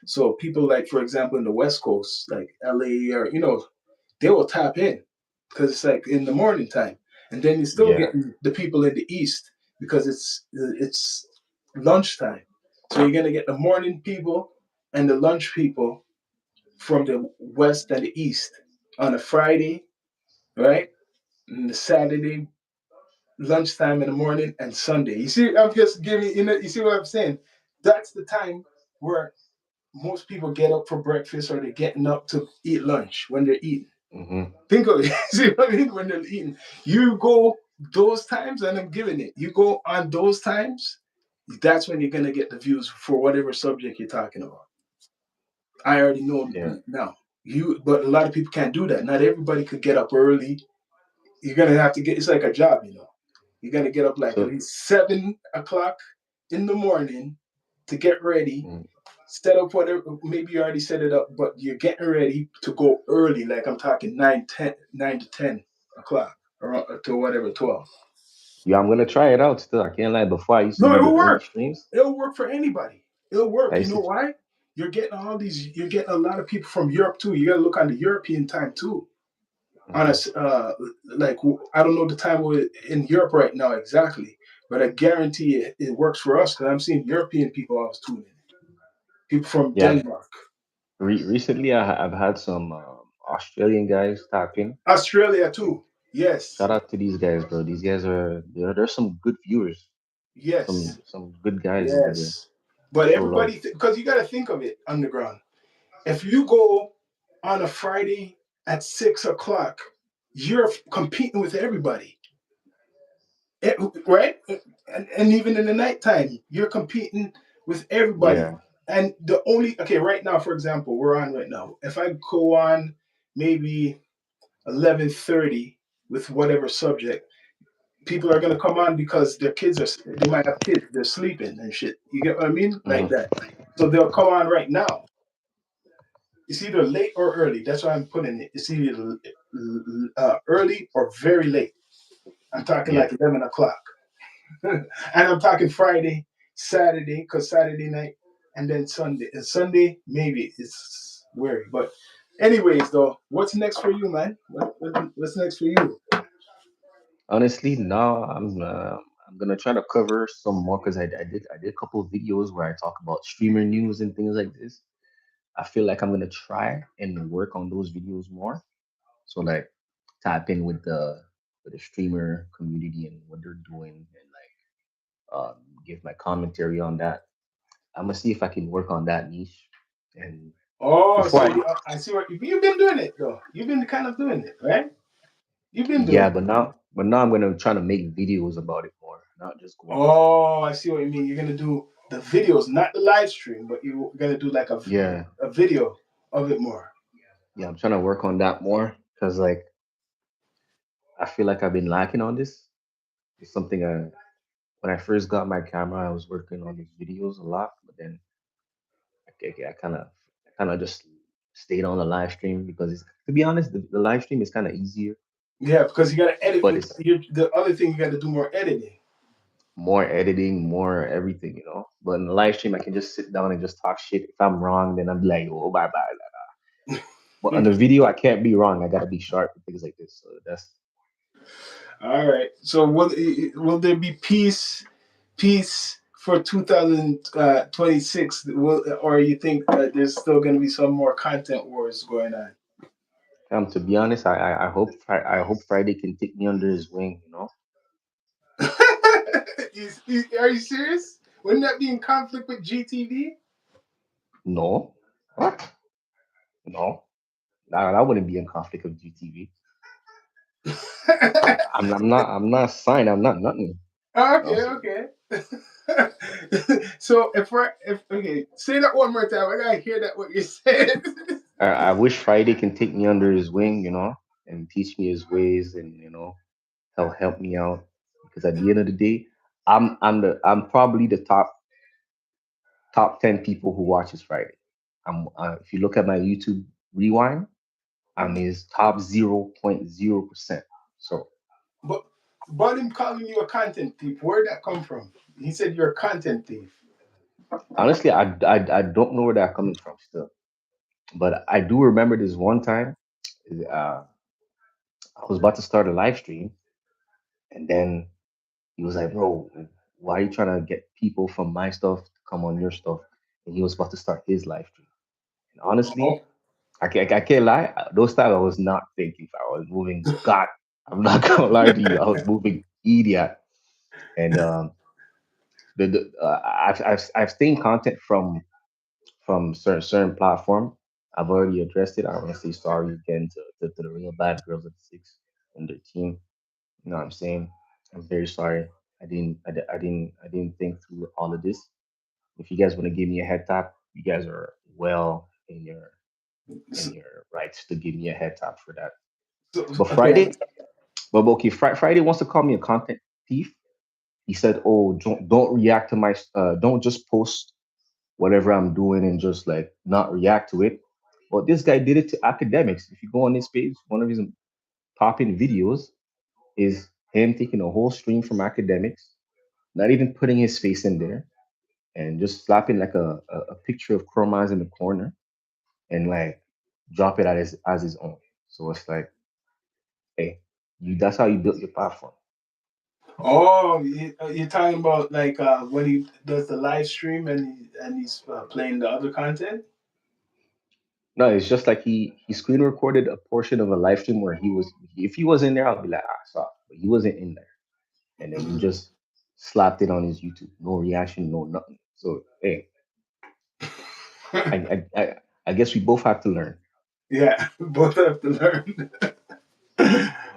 So people like, for example, in the West Coast, like LA, or they will tap in because it's like in the morning time, and then you still Yeah. get the people in the East because it's lunchtime. So you're gonna get the morning people and the lunch people from the West and the East on a Friday, right? And the Saturday lunchtime in the morning and Sunday. You see, I'm just giving you see what I'm saying? That's the time where most people get up for breakfast or they're getting up to eat lunch when they're eating. Hmm. Think of it. See what I mean? When they're eating, you go those times, and I'm giving it. You go on those times, that's when you're gonna get the views for whatever subject you're talking about. I already know Yeah. now. But a lot of people can't do that. Not everybody could get up early. You're gonna have to get. It's like a job. You're gonna get up like at So, least 7 o'clock in the morning to get ready, mm, set up whatever. Maybe you already set it up, but you're getting ready to go early. Like I'm talking 9 to 10 o'clock, or to whatever 12. yeah, I'm gonna try it out still. I can't lie. Before I used to No, do the it'll early work. streams. It'll work for anybody. It'll I work. You used know to, why? You're getting all these. You're getting a lot of people from Europe too. You got to look on the European time too. On mhm. like I don't know the time we're in Europe right now exactly, but I guarantee it works for us because I'm seeing European people I was tuning in. People from Yeah. Denmark, Recently, I've had some Australian guys talking. Australia too. Yes, Shout out to these guys, bro. These guys are there's some good viewers, yes, some good guys over there. yes. But Show love. everybody, because you got to think of it underground. If you go on a Friday at 6 o'clock, you're competing with everybody. Right? And even in the nighttime, you're competing with everybody. Yeah, And okay, right now, for example, we're on right now. If I go on maybe 11:30 with whatever subject, people are gonna come on because they might have kids, they're sleeping and shit. You get what I mean? Like hmm, that. So they'll come on right now. It's either late or early. That's why I'm putting it. It's either early or very late. I'm talking yeah. like 11 o'clock. And I'm talking Friday, Saturday, because Saturday night, and then Sunday. And Sunday, maybe it's weird. But, anyways, though, what's next for you, man? What's next for you? Honestly, now I'm gonna try to cover some more because I did a couple of videos where I talk about streamer news and things like this. I feel like I'm gonna try and work on those videos more. So like tap in with the streamer community and what they're doing and like give my commentary on that. I'm gonna see if I can work on that niche. And Oh, before so I, I see what you've been doing it, though. You've been kind of doing it, right? You've been doing yeah, it. but now I'm gonna try to make videos about it more, not just go on there. Oh, I see what you mean. You're going to do the videos, not the live stream, but you're going to do like Yeah, a video of it more. yeah, I'm trying to work on that more because like I feel like I've been lacking on this. It's something when I first got my camera, I was working on these videos a lot, but then I kind of just stayed on the live stream because it's, to be honest, the live stream is kind of easier, Yeah, because you got to edit. but it's The other thing, you got to do more editing. more editing, more everything, you know. But in the live stream, I can just sit down and just talk shit. If I'm wrong, then I'm like, oh, bye bye. But on the video, I can't be wrong. I gotta be sharp and things like this. So that's All right. So will there be peace for 2026? Or you think that there's still going to be some more content wars going on? to be honest, I hope Friday can take me under his wing. You know, Are you serious? Wouldn't that be in conflict with GTV? no, what? No, that wouldn't be in conflict of GTV. I'm not signed. I'm not nothing. No, Okay, so okay. So if okay, say that one more time. I gotta hear that what you said. I wish Friday can take me under his wing. You know, and teach me his ways, and you know, help me out. Because at the end of the day, I'm probably the top 10 people who watches Friday. If you look at my YouTube rewind, I'm his top 0.0%. So but him calling you a content thief, where'd that come from? He said you're a content thief. Honestly, I don't know where that coming from still, but I do remember this one time. Uh, I was about to start a live stream, and then he was like, "Bro, why are you trying to get people from my stuff to come on your stuff?" And he was about to start his live stream. And honestly, Oh, I can't lie. Those times I was not thinking. I was moving God. I'm not gonna lie to you. I was moving idiot. And I've seen content from certain platform. I've already addressed it. I want to say sorry again to the real bad girls at six and their team. You know what I'm saying? I'm very sorry. I didn't think through all of this. If you guys want to give me a head tap, you guys are well in so, your rights to give me a head tap for that. But okay. Friday wants to call me a content thief. He said, "Oh, don't react to my don't just post whatever I'm doing and just like not react to it." Well, this guy did it to academics. If you go on his page, one of his popping videos is him taking a whole stream from academics, not even putting his face in there, and just slapping like a picture of Chromaz in the corner and like drop it as his own. So it's like, hey, you that's how you built your platform. Oh, you're talking about like when he does the live stream and he's playing the other content. No, it's just like he screen recorded a portion of a live stream where he was if he was in there, I'll be like, saw, but he wasn't in there. And then he just slapped it on his YouTube. No reaction, no nothing. So hey, I I I, I guess we both have to learn. Yeah, both have to learn.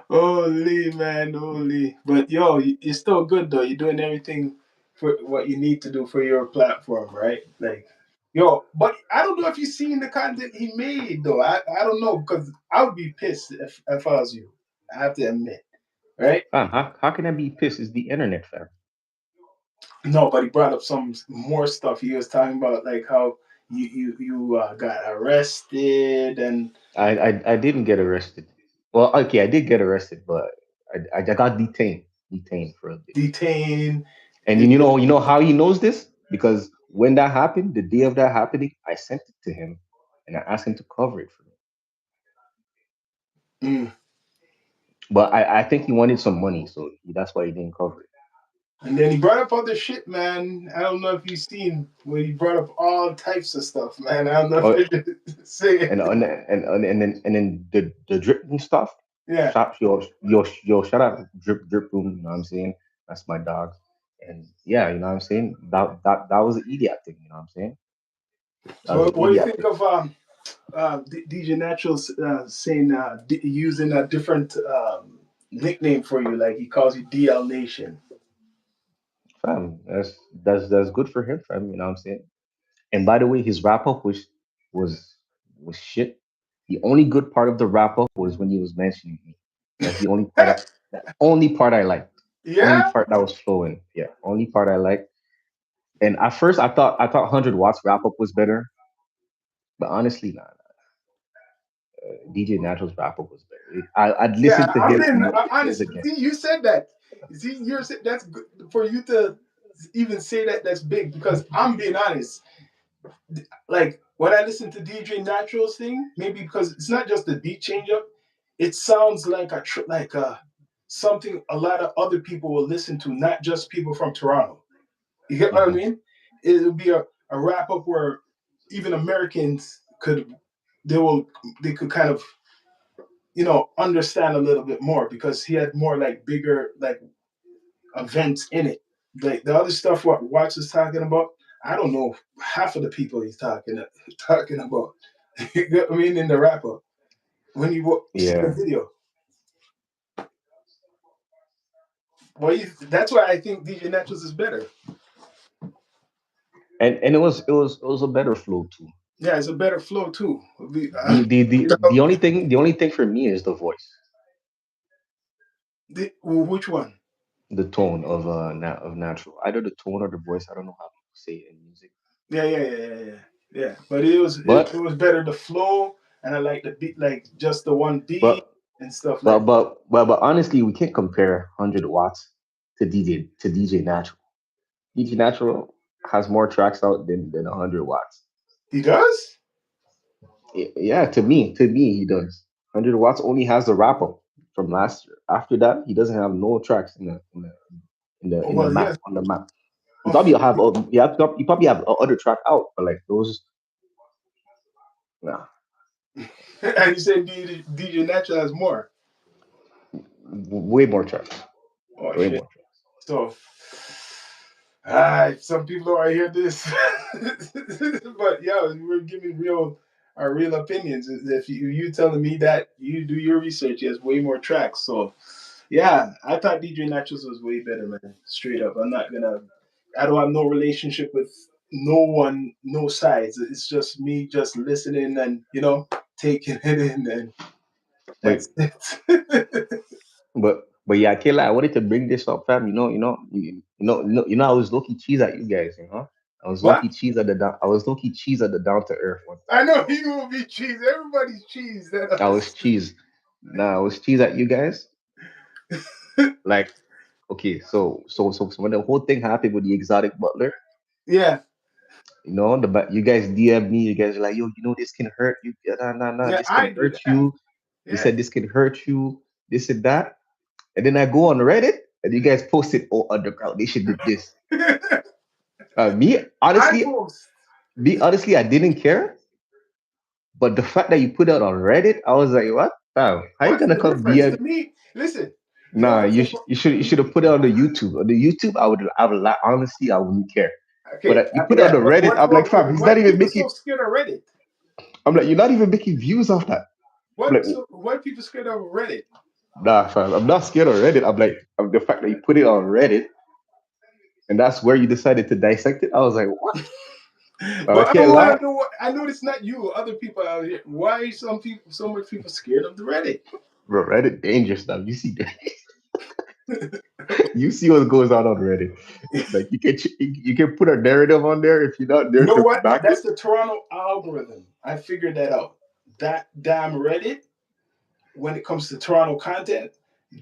Holy man, holy. But yo, you're still good though. You're doing everything for what you need to do for your platform, right? Like, yo, but I don't know if you've seen the content he made though. I don't know because I would be pissed if I was you. I have to admit, right? Fam, how can I be pissed? It's the internet, fam. No, but he brought up some more stuff. He was talking about like how you got arrested and I didn't get arrested. Well, okay, I did get arrested, but I got detained for a bit. detained. And you know how he knows this? Because when that happened, the day of that happening, I sent it to him and I asked him to cover it for me. Mm. But I think he wanted some money, so that's why he didn't cover it. And then he brought up other shit, man. I don't know if you've seen where he brought up all types of stuff, man. I don't know if Oh, I should say and it. then the drip and stuff. Yeah. Yo, shout out drip room. You know what I'm saying? That's my dog. And yeah, you know what I'm saying. That was an idiot thing. You know what I'm saying? That So was an what do you idiot think thing. of DJ Naturals saying using a different nickname for you? Like he calls you DL Nation. Fam, that's good for him, fam. You know what I'm saying? And by the way, his wrap up was was shit. The only good part of the wrap up was when he was mentioning me. That's the only part I liked. Only Yeah. part that was flowing. Yeah, only part I liked. And at first I thought 100 watts wrap up was better, but honestly, nah. DJ Natural's wrap up was better. I'd Yeah, listen to I'm his being his honest. again. See, you said that. See, that's good for you to even say that. That's big because I'm being honest. Like when I listen to DJ Natural's thing, maybe because it's not just the beat change up, it sounds like something a lot of other people will listen to, not just people from Toronto. You get what I Hmm. mean? It would be a wrap up where even Americans they could kind of understand a little bit more because he had more like bigger like events in it. Like the other stuff what Watts is talking about, I don't know half of the people he's talking about. You get what I mean in the wrap up when you see the Yeah, video. Well, that's why I think DJ Naturals is better. and it was a better flow too. Yeah, it's a better flow too. The only thing for me is the voice, Well, which one? the tone of natural, either the tone or the voice. I don't know how people say it in music, Yeah. But it but was better the flow, and I like the beat, like just the one beat but and stuff but like that. but honestly, we can't compare 100 watts to DJ Natural. DJ Natural. has more tracks out than 100 watts. He does? Yeah, to me, he does. 100 watts only has the wrap up from last year. After that, he doesn't have no tracks Oh, in the well, map yes. on the map. You Oh, probably have you probably have other track out, but like those, nah, and you said DJ Natural has more. way more tracks, Oh way shit. more tracks. So, some people don't want to hear this, but yeah, we're giving our real opinions. If you telling me that you do your research, he has way more tracks. So, yeah, I thought DJ Nachos was way better, man. Straight up, I'm not gonna. I don't have no relationship with no one, no sides. It's just me, just listening and taking it in, and But that's it. but yeah, Kayla, I wanted to bring this up, fam. I was low key cheese at you guys. I was low What? key cheese at the down. I was low key cheese at the down to earth one. I know you will be cheese. Everybody's cheese. That I was cheese. Nah, I was cheese at you guys. Like, okay, so when the whole thing happened with the exotic butler, yeah, you guys DM me, you guys are like, yo, this can hurt you. Yeah, nah, yeah. this can I do hurt that. you. You Yeah. said this can hurt you, this and that. And then I go on Reddit and you guys posted, oh, Underground Nation did this. Me, I honestly, post. I didn't care. But the fact that you put it on Reddit, I was like, what? Wow, how you What's gonna the come difference to DM? me? Listen, the Nah, other you stuff. sh- you should have put it on the YouTube. On the YouTube, honestly, I wouldn't care. But Okay, you put it on yeah, the but Reddit, I'm like, fam, he's why not even people making. so scared of Reddit? I'm like, you're not even making views off that. I'm like, Why people scared of Reddit? nah, fam, I'm not scared of Reddit. I'm like, the fact that you put it on Reddit and that's where you decided to dissect it. I was like, what? I But I can't want lie, to know what I know. It's not you. Other people out here. Why are so much people scared of the Reddit? bro. Reddit dangerous stuff. You see what goes on Reddit. Like you can put a narrative on there if you're not You there know to what? back it. That's the Toronto algorithm. I figured that out. That damn Reddit, when it comes to Toronto content,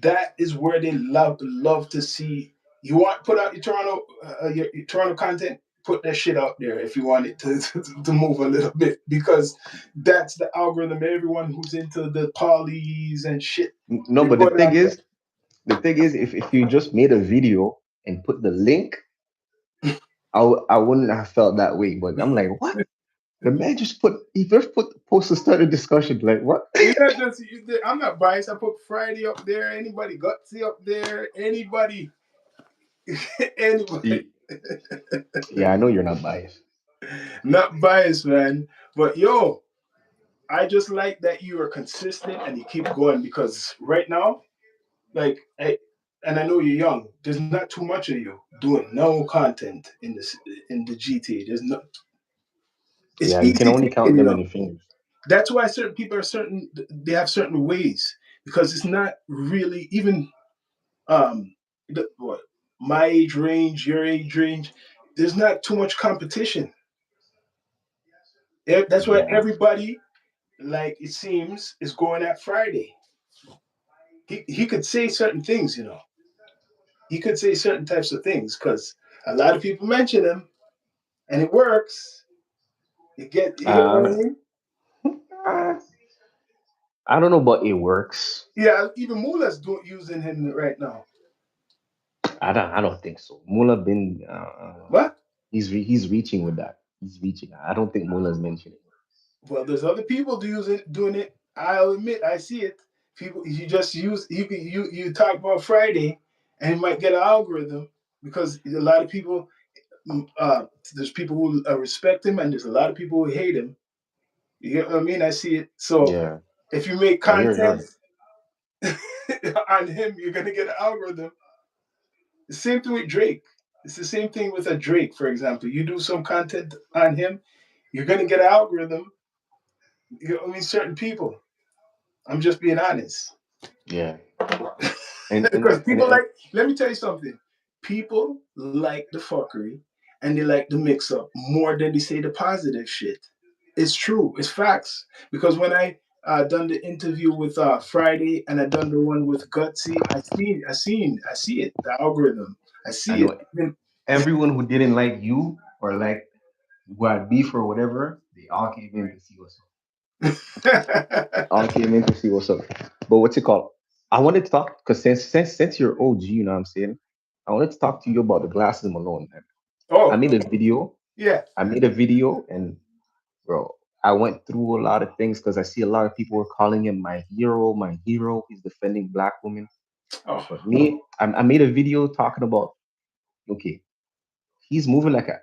that is where they love to see. You want put out your Toronto content. Put that shit out there if you want it to move a little bit because that's the algorithm. Everyone who's into the polys and shit, No, they but the put it thing on there. is, if you just made a video and put the link, I wouldn't have felt that way. But I'm like, what? The man he just post to start a discussion. Like what? It's not just I'm not biased. I put Friday up there. Anybody gutsy up there? Anybody? Anybody? Y- Yeah, I know you're not biased. Not biased, man. But yo, I just like that you are consistent and you keep going because right now, like and I know you're young. There's not too much of you doing no content in the GT. There's no. It's Yeah, you can easy only count them on taking. your fingers. That's why certain people are certain. They have certain ways because it's not really even what my age range, your age range. There's not too much competition. That's why Yeah, everybody, like it seems, is going at Friday. He could say certain things, He could say certain types of things because a lot of people mention him, and it works. You get what I uh, mean? uh, I don't know, but it works. Yeah, even Mula's using him right now. I don't think so. Mula been What? he's reaching with that. He's reaching. I don't think Mula's mentioning. Well, there's other people doing it. I'll admit, I see it. People, you just use you talk about Friday, and you might get an algorithm because a lot of people. There's people who respect him, and there's a lot of people who hate him. You get what I mean? I see it. So Yeah, if you make I hear content her. on him, you're gonna get an algorithm. The same thing with Drake. It's the same thing with a Drake, for example. You do some content on him, you're gonna get an algorithm. You know what I mean? Certain people. I'm just being honest. Yeah, and and Because and, people and like, let me tell you something. People like the fuckery and they like the mix up more than they say the positive shit. It's true. It's facts. Because when I done the interview with Friday and I done the one with Gutsy, I see it. The algorithm. I I see it. know everyone who didn't like you. or like who had beef or whatever, they all came in to see what's up. All came in to see what's up. But what's it called? I wanted to talk because since you're OG, you know what I'm saying. I wanted to talk to you about the glasses Malone, man. I Oh, made a okay. video. Yeah. I made a video, and bro, I went through a lot of things because I see a lot of people were calling him my hero, my hero. He's defending black women. Oh, But me, I made a video talking about okay, he's moving like an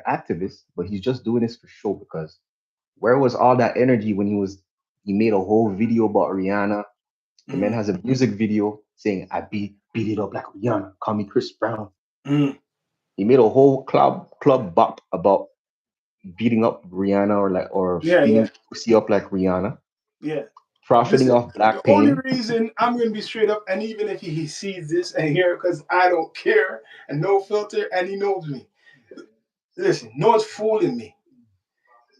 activist, but he's just doing this for show because where was all that energy when he made a whole video about Rihanna? The man mm, has a music video saying I beat it up like Rihanna, call me Chris Brown. mm. He made a whole club bop about beating up Rihanna or Yeah, yeah, beating pussy up like Rihanna, yeah. profiting Listen, off the black only pain. reason I'm going to be straight up, and even if he sees this and hear, because I don't care and no filter, and he knows me. Listen, no one's fooling me.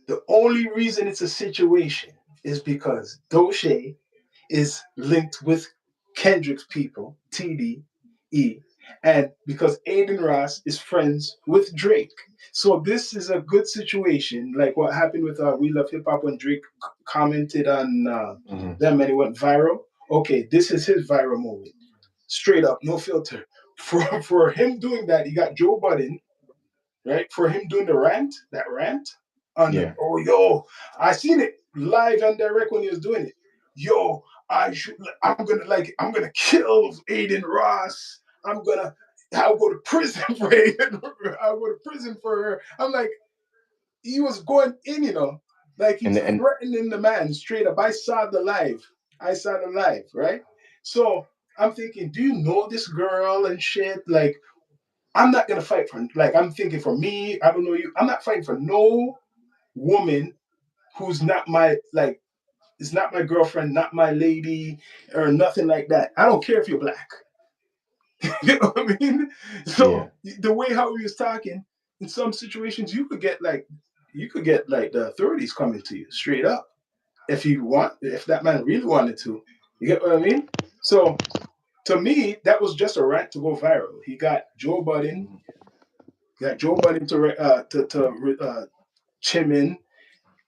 The only reason it's a situation is because Doche is linked with Kendrick's people, TDE, and because Aiden Ross is friends with Drake. So this is a good situation, like what happened with We Love Hip Hop when Drake commented on Mhm. them and it went viral. Okay, this is his viral moment. Straight up, no filter. For him doing that, you got Joe Budden, right? For him doing that rant on the Yeah, oh yo, I seen it live and direct when he was doing it. Yo, I'm gonna kill Aiden Ross. I'll go to prison for Aiden. I'll go to prison for her. I'm like, he was going in, like and he's and threatening the man straight up. I saw the live. Right? So I'm thinking, do you know this girl and shit? Like, I'm not gonna fight for like I'm thinking for me, I don't know you, I'm not fighting for no woman who's not my like is not my girlfriend, not my lady, or nothing like that. I don't care if you're black. You know what I mean? yeah, So the way how he was talking, in some situations you could get like the authorities coming to you straight up if that man really wanted to. You get what I mean? So to me, that was just a rant to go viral. He got Joe Budden, to chime in,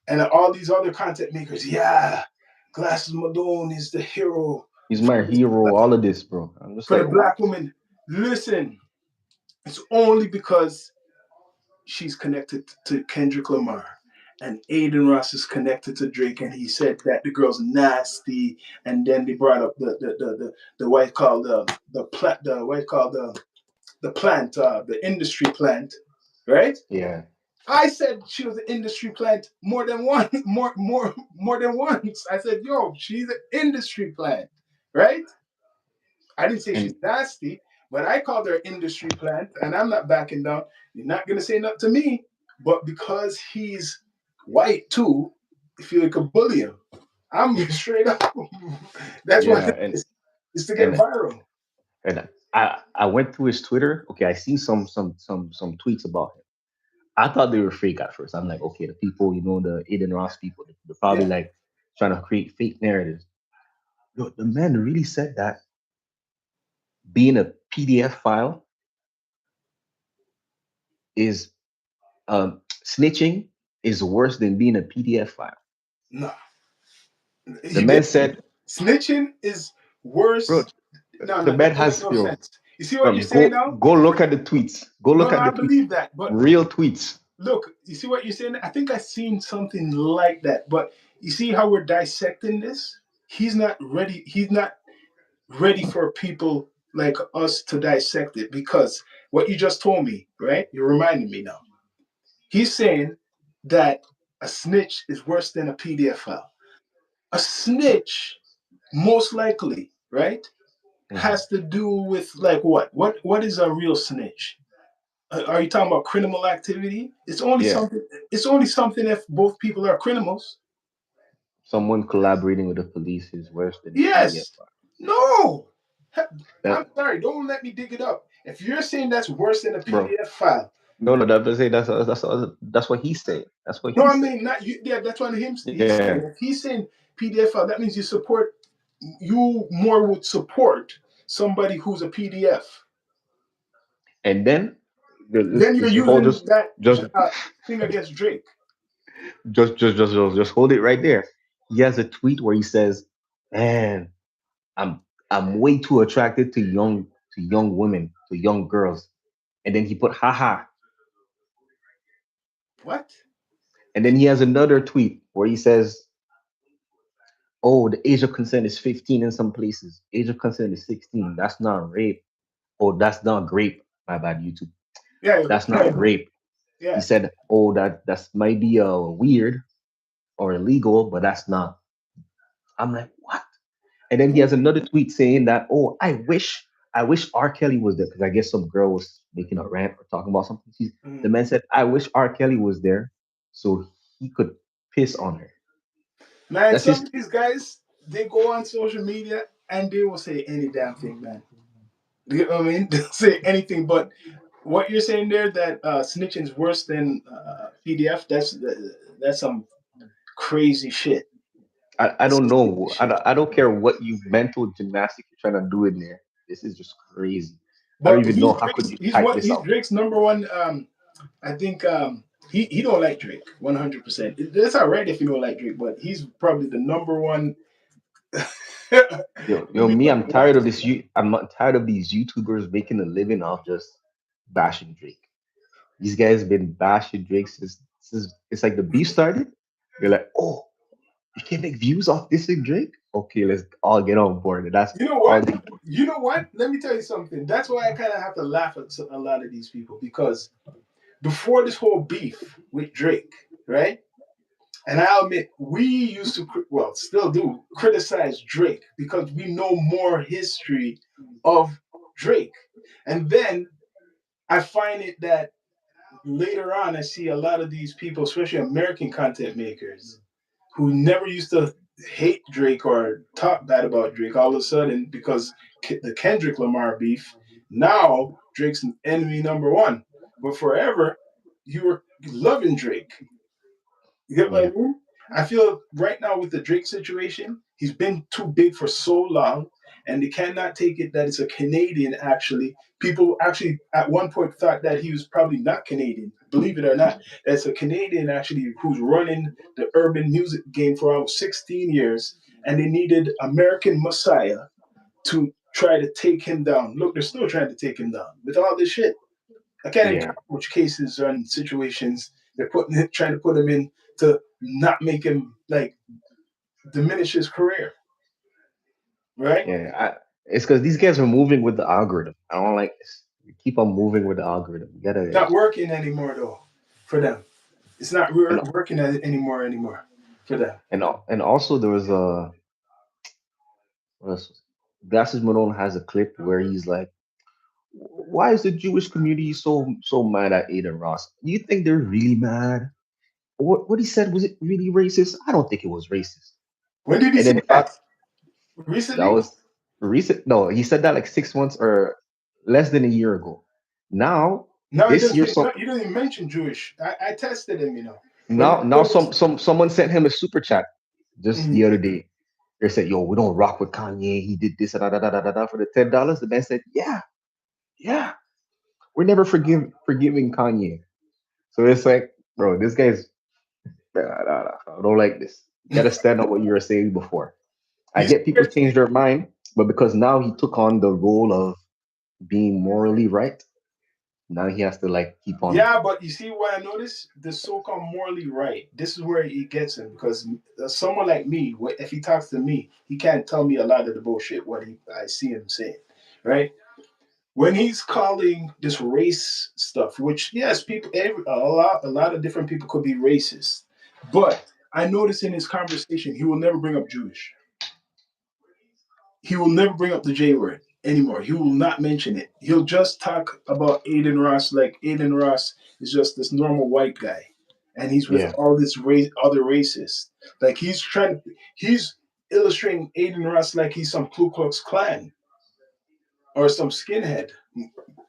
and all these other content makers. Yeah, Glasses Malone is the hero he's for my hero. All of this, bro. I'm just for the like, what? black woman. Listen, it's only because she's connected to Kendrick Lamar. And Aiden Ross is connected to Drake, and he said that the girl's nasty. And then they brought up the what called the what called the plant, the industry plant, right? Yeah, I said she was an industry plant more than one, more than once. I said, yo, she's an industry plant, right? I didn't say she's and nasty, but I called her industry plant, and I'm not backing down. You're not gonna say nothing to me, but because he's white too, if you could bully him, I'm straight up. That's what yeah, it is. It's to get and viral. and I went through his Twitter. Okay, I seen some tweets about him. I thought they were fake at first. I'm like, okay, the people, the Aiden Ross people, they're probably Yeah. like trying to create fake narratives. Yo, the man really said that being a PDF file is snitching is worse than being a PDF file. No, The he man did. said, Snitching is bro, worse. No, the no, man that don't make has no yo, sense. You see what you're from saying now? go look at the tweets. Go No, look no, at the I tweets. believe that. But Real tweets. look, you see what you're saying? I think I seen something like that. But you see how we're dissecting this? He's not ready. He's not ready for people like us to dissect it because what you just told me, right? You're reminding me now. He's saying that a snitch is worse than a PDF file. A snitch, most likely, right, Mhm. has to do with like what? What is a real snitch? Are you talking about criminal activity? It's only Yeah, something. It's only something if both people are criminals. someone collaborating with the police is worse than a PDF Yes. file. No. I'm That, sorry. Don't let me dig it up. If you're saying that's worse than a bro. PDF file, No, no, that's what he's saying. That's what no, he I said. mean not you. Yeah, that's what he's Yeah, saying. If he's saying PDF file, that means you support. You would support somebody who's a PDF. and then Then you're just hold using that just thing against Drake. just hold it right there. He has a tweet where he says, "Man, I'm I'm way too attracted to young women, to young girls." And then he put haha. What? And then he has another tweet where he says, "Oh, the age of consent is 15 in some places. Age of consent is 16. That's not rape. Oh, that's not grape. My bad, YouTube. Yeah, That's not rape." He yeah. said, "Oh, that's might be weird or illegal, but that's not." I'm like, what? And then he has another tweet saying that, "Oh, I wish R. Kelly was there," because I guess some girl was making a rant or talking about something. The Mm. man said, "I wish R. Kelly was there so he could piss on her." Man, That's some his. of these guys, they go on social media and they will say any damn thing, man. You know what I mean? They'll say anything, but what you're saying there that snitching is worse than PDF, that's some crazy shit. I That's don't some crazy know. shit. I don't care what you mental gymnastics you're trying to do in there. This is just crazy. I don't But even know how could you type this he's out. Drake's number one. I think he don't like Drake 100%. That's all right if you don't like Drake, but he's probably the number one. Me, I'm tired of this. I'm not tired of these YouTubers making a living off just bashing Drake. These guys been bashing Drake since it's like the beef started. They're like, oh, you can make views off dissing Drake. Okay, let's all get on board. And that's You know all what? they. You know what? Let me tell you something. That's why I kind of have to laugh at a lot of these people because before this whole beef with Drake, right? And I admit we used to, well, still do criticize Drake because we know more history of Drake. And then I find it that later on, I see a lot of these people, especially American content makers, who never used to hate Drake or talk bad about Drake, all of a sudden, because the Kendrick Lamar beef, now Drake's enemy number one. But forever, you were loving Drake. You get what Yeah, I mean? I feel right now with the Drake situation, he's been too big for so long, and they cannot take it that it's a Canadian. Actually, people actually at one point thought that he was probably not Canadian. Believe it or not, that's a Canadian actually who's running the urban music game for almost 16 years, and they needed American Messiah to try to take him down. Look, they're still trying to take him down with all this shit. I can't even yeah, count which cases and situations they're trying to put him in to not make him like diminish his career, right? yeah. It's because these guys are moving with the algorithm. I don't like this. You keep on moving with the algorithm. You It's gotta not working anymore though for them. It's not and working anymore for them. and also there was a what else? Glasses Malone has a clip where he's like, "Why is the Jewish community so mad at Aiden Ross? Do you think they're really mad? What he said, was it really racist? I don't think it was racist." When did he And say then that? that Recently? was recent. No, he said that like 6 months or less than a year ago. Now No, it this year, doesn't. some No, you don't even mention Jewish. I tested him, when he now put his. someone sent him a super chat just the Mhm. other day. They said, "Yo, we don't rock with Kanye. He did this for the $10." The man said, "Yeah, yeah, we're never forgiving Kanye." So it's like, bro, this guy's I don't like this. You gotta stand up what you were saying before. I You see, get people change their mind, but because now he took on the role of being morally right, now he has to like keep on. yeah, but you see what I noticed? The so-called morally right. This is where it gets him because someone like me, if he talks to me, he can't tell me a lot of the bullshit what I see him saying, right? When he's calling this race stuff, which yes, a lot of different people could be racist, but I notice in his conversation he will never bring up Jewish. He will never bring up the J word anymore. He will not mention it. He'll just talk about Aiden Ross like Aiden Ross is just this normal white guy, and he's with Yeah, all this other racists. Like he's illustrating Aiden Ross like he's some Ku Klux Klan or some skinhead,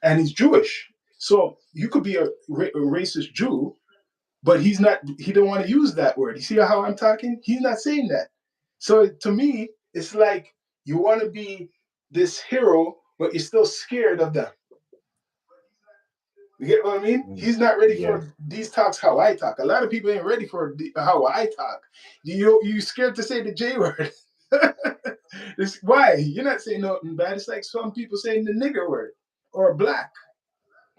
and he's Jewish. So you could be a racist Jew, but he's not. He don't want to use that word. You see how I'm talking? He's not saying that. So to me, it's like you want to be this hero, but you're still scared of them. You get what I mean? Mm. He's not ready Yeah. for these talks how I talk. A lot of people ain't ready for how I talk. You scared to say the J word. Why? You're not saying nothing bad. It's like some people saying the nigger word or black.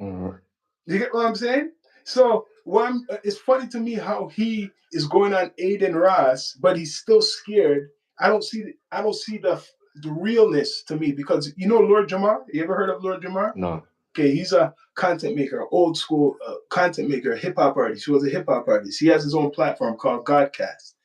Mm. You get what I'm saying? So it's funny to me how he is going on Aiden Ross, but he's still scared. I don't see the realness to me because you know Lord Jamar. You ever heard of Lord Jamar? No. Okay, he's a content maker, old school content maker, hip hop artist. He was a hip hop artist. He has his own platform called Godcast.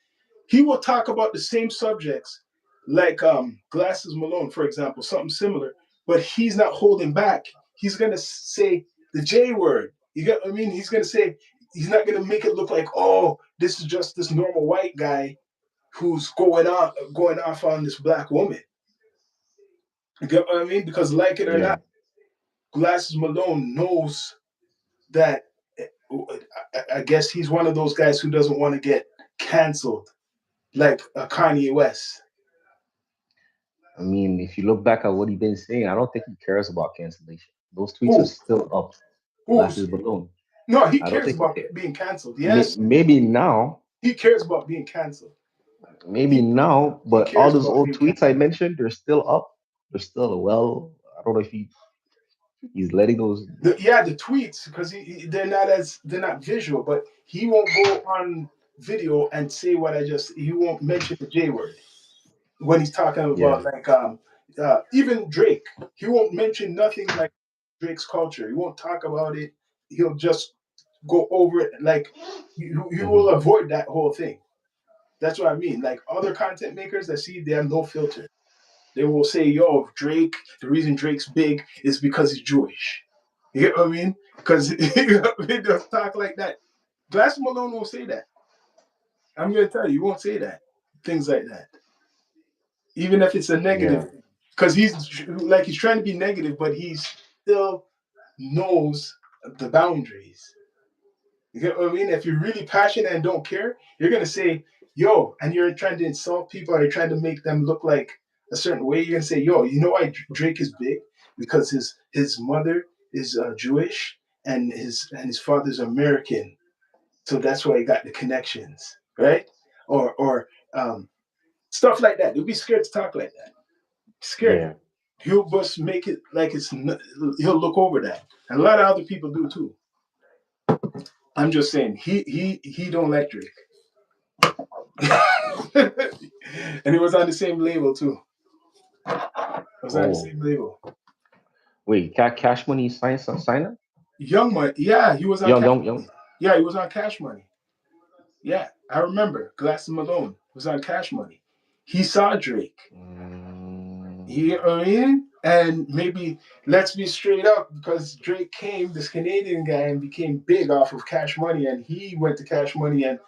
He will talk about the same subjects, like Glasses Malone, for example, something similar, but he's not holding back. He's gonna say the J word. You get what I mean? He's gonna say he's not gonna make it look like, oh, this is just this normal white guy who's going off on this black woman. You get what I mean? Because like it or Yeah. not, Glasses Malone knows that I guess he's one of those guys who doesn't want to get canceled like Kanye West. I mean, if you look back at what he's been saying, I don't think he cares about cancellation. Those tweets are Who? still up. Who's? Glasses Balloon. No, he I don't cares think he about cares. being canceled. Yes, Maybe now, he cares about being canceled. maybe He now, he but all cares those about old being tweets I canceled. mentioned, they're still up. They're still well. I don't know if he's letting those. Yeah, the tweets because they're not visual, but he won't go on video and say what I just. He won't mention the J word when he's talking Yeah. about like even Drake. He won't mention nothing like Drake's culture. He won't talk about it. He'll just go over it like you Hmm. will avoid that whole thing. That's what I mean. Like other content makers that see they have no filter. They will say, "Yo, Drake. The reason Drake's big is because he's Jewish." You get what I mean? Because he just talk like that. Glass Malone won't say that. I'm gonna tell you, he won't say that. Things like that, even if it's a Yeah. negative, because he's trying to be negative, but he still knows the boundaries. You get what I mean? If you're really passionate and don't care, you're gonna say, "Yo," and you're trying to insult people, or you're trying to make them look like a certain way. You're gonna say, "Yo, you know why Drake is big? Because his mother is Jewish and his father's American, so that's why he got the connections, right?" Or stuff like that. You'll be scared to talk like that. Scared. Yeah. He'll just make it like he'll look over that, and a lot of other people do too. I'm just saying he don't like Drake. And he was on the same label too. It was on the Oh, same label. wait. Cash Money sign up? Young Money, yeah, he was on Young, Cash young, young. Money. Yeah, he was on Cash Money. Yeah, I remember. Glass Malone was on Cash Money. He saw Drake. Mm, He, I mean, and maybe let's be straight up because Drake came, this Canadian guy, and became big off of Cash Money, and he went to Cash Money, and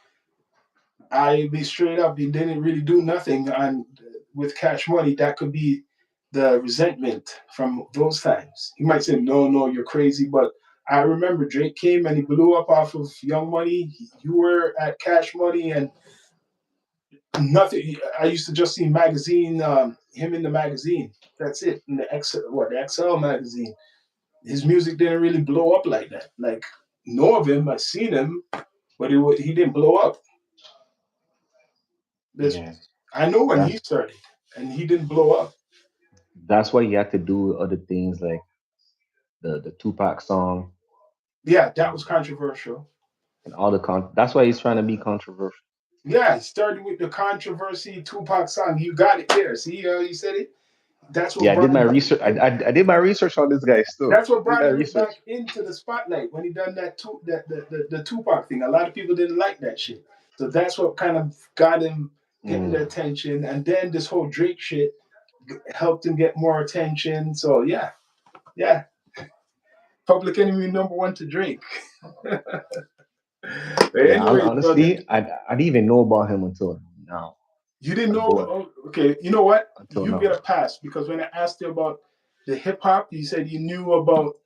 I be straight up, he didn't really do nothing on with Cash Money. That could be the resentment from those times. He might say, "No, no, you're crazy," but I remember Drake came and he blew up off of Young Money. You were at Cash Money and nothing. I used to just see magazine, him in the magazine. That's it. In the XL magazine. His music didn't really blow up like that. Like know of him, I seen him, but he didn't blow up. This yeah. I know when he That's started, and he didn't blow up. that's why he had to do other things like the Tupac song Yeah, that and was controversial. all the That's why he's trying to be controversial. Yeah, he started with the controversy Tupac song. You got it there. See, you said it. That's what Yeah, I did brought my him back research. in. I did my research on this guy still. That's what Did brought my him research. back into the spotlight when he done the Tupac thing. A lot of people didn't like that shit. So that's what kind of got him getting the Mm, attention. And then this whole Drake shit helped him get more attention. So yeah, yeah. Public enemy number one to Drake. But yeah, anyways, brother, honestly, I didn't even know about him until now. you didn't know about, But oh, okay, you know what? until You get now, a pass because when I asked you about the hip hop, you said you knew about,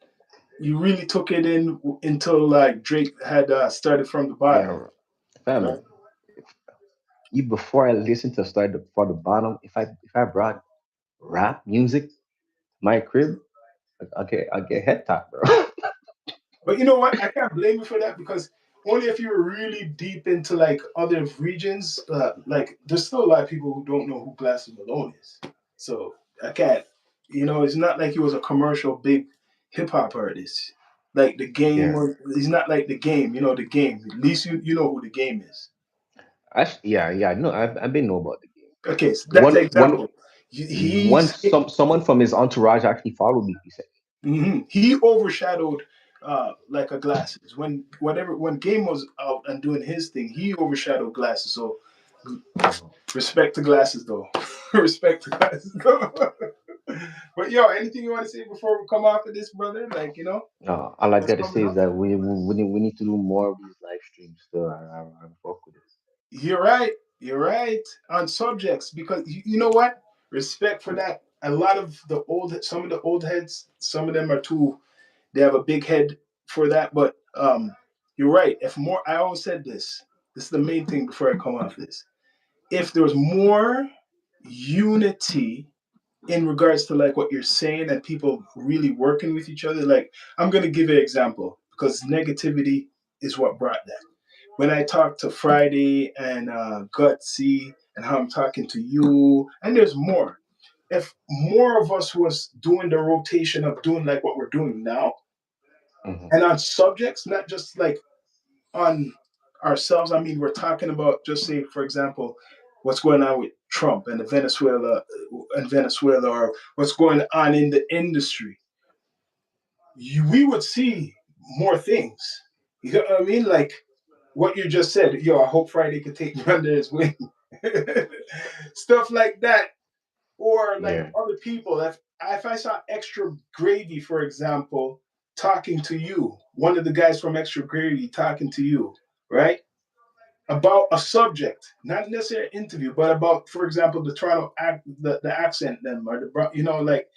you really took it in until like Drake had started from the bottom, yeah, fam. right? Even before I listened to start from the bottom, if I brought rap music to my crib, I get head top, bro. But you know what? I can't blame you for that because only if you're really deep into like other regions, like there's still a lot of people who don't know who Glasses Malone is. So I can't. You know, it's not like he was a commercial big hip hop artist. Like the game, Yeah. or he's not like the game. You know, the game. At least you know who the game is. Actually, yeah. No, I've been know about the game. Okay, so that's One the one example. one He's someone from his entourage actually followed me. He said, he overshadowed like a Glasses when Game was out and doing his thing. He overshadowed Glasses. So Mhm. respect to Glasses though. Respect to Glasses though. But yo, anything you want to say before we come off of this, brother? Like all I what's gotta say coming is up? that we need to do more of these live streams. So I'm fuck with it. You're right. You're right on subjects because you know what? Respect for that. A lot of some of the old heads, some of them are too. They have a big head for that. But you're right. If more, I always said this. This is the main thing before I come off this. If there was more unity in regards to like what you're saying and people really working with each other, like I'm gonna give you an example because negativity is what brought that when I talk to Friday and Gutsy and how I'm talking to you, and there's more. If more of us was doing the rotation of doing like what we're doing now, Hmm. and on subjects, not just like on ourselves. I mean, we're talking about just say, for example, what's going on with Trump and Venezuela, or what's going on in the industry. We would see more things. You know what I mean? Like what you just said, yo, I hope Friday could take me under his wing. Stuff like that. Or like Yeah. other people. If I saw Extra Gravy, for example, talking to you, one of the guys from Extra Gravy talking to you, right? About a subject, not necessarily an interview, but about, for example, the Toronto the accent them or like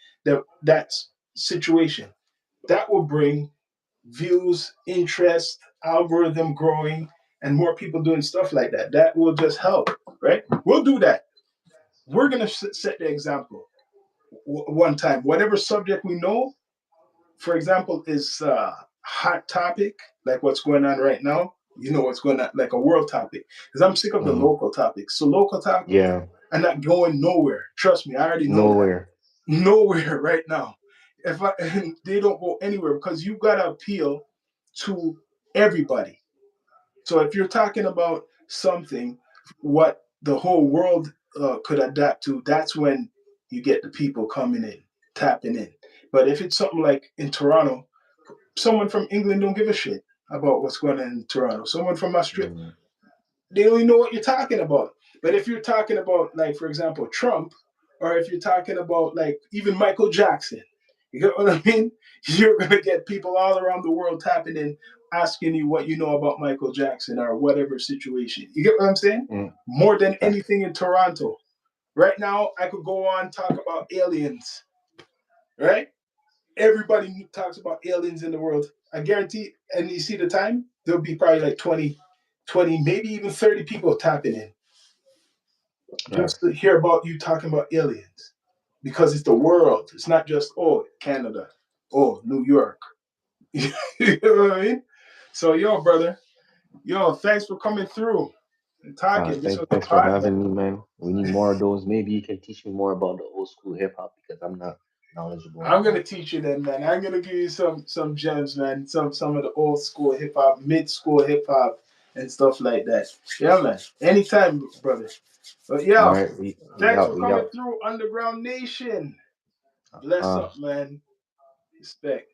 that situation. That will bring views, interest, algorithm growing, and more people doing stuff like that. That will just help, right? We'll do that. We're gonna set the example one time. Whatever subject we know, for example, is hot topic, like what's going on right now. You know what's going on, like a world topic. Because I'm sick of the Hmm. local topics. So local topics Yeah. are not going nowhere. Trust me, I already know that. Nowhere. Nowhere right now. If I, they don't go anywhere because you gotta appeal to everybody. So if you're talking about something, what the whole world could adapt to, that's when you get the people coming in, tapping in. But if it's something like in Toronto, someone from England don't give a shit about what's going on in Toronto. Someone from Australia, Hmm. they don't even know what you're talking about. But if you're talking about, like, for example, Trump, or if you're talking about, like, even Michael Jackson, you get what I mean? You're going to get people all around the world tapping in, asking you what you know about Michael Jackson or whatever situation. You get what I'm saying? Mm. More than Fact. anything in Toronto. Right now, I could go on talk about aliens, right? Everybody talks about aliens in the world. I guarantee, and you see the time, there'll be probably like 20, maybe even 30 people tapping in just Facts. to hear about you talking about aliens. Because it's the world. It's not just, oh, Canada, oh, New York. You know what I mean? So, yo, brother, yo, thanks for coming through and talking. This was a Thanks for podcast. having me, man. We need more of those. Maybe you can teach me more about the old school hip hop because I'm not knowledgeable on I'm that. gonna teach you then, man. I'm gonna give you some gems, man. Some of the old school hip hop, mid school hip hop, and stuff like that. Yeah, man. Anytime, brother. But All yeah, right, we thanks out. for We coming out. through, Underground Nation. Bless Uh, up, man. Respect.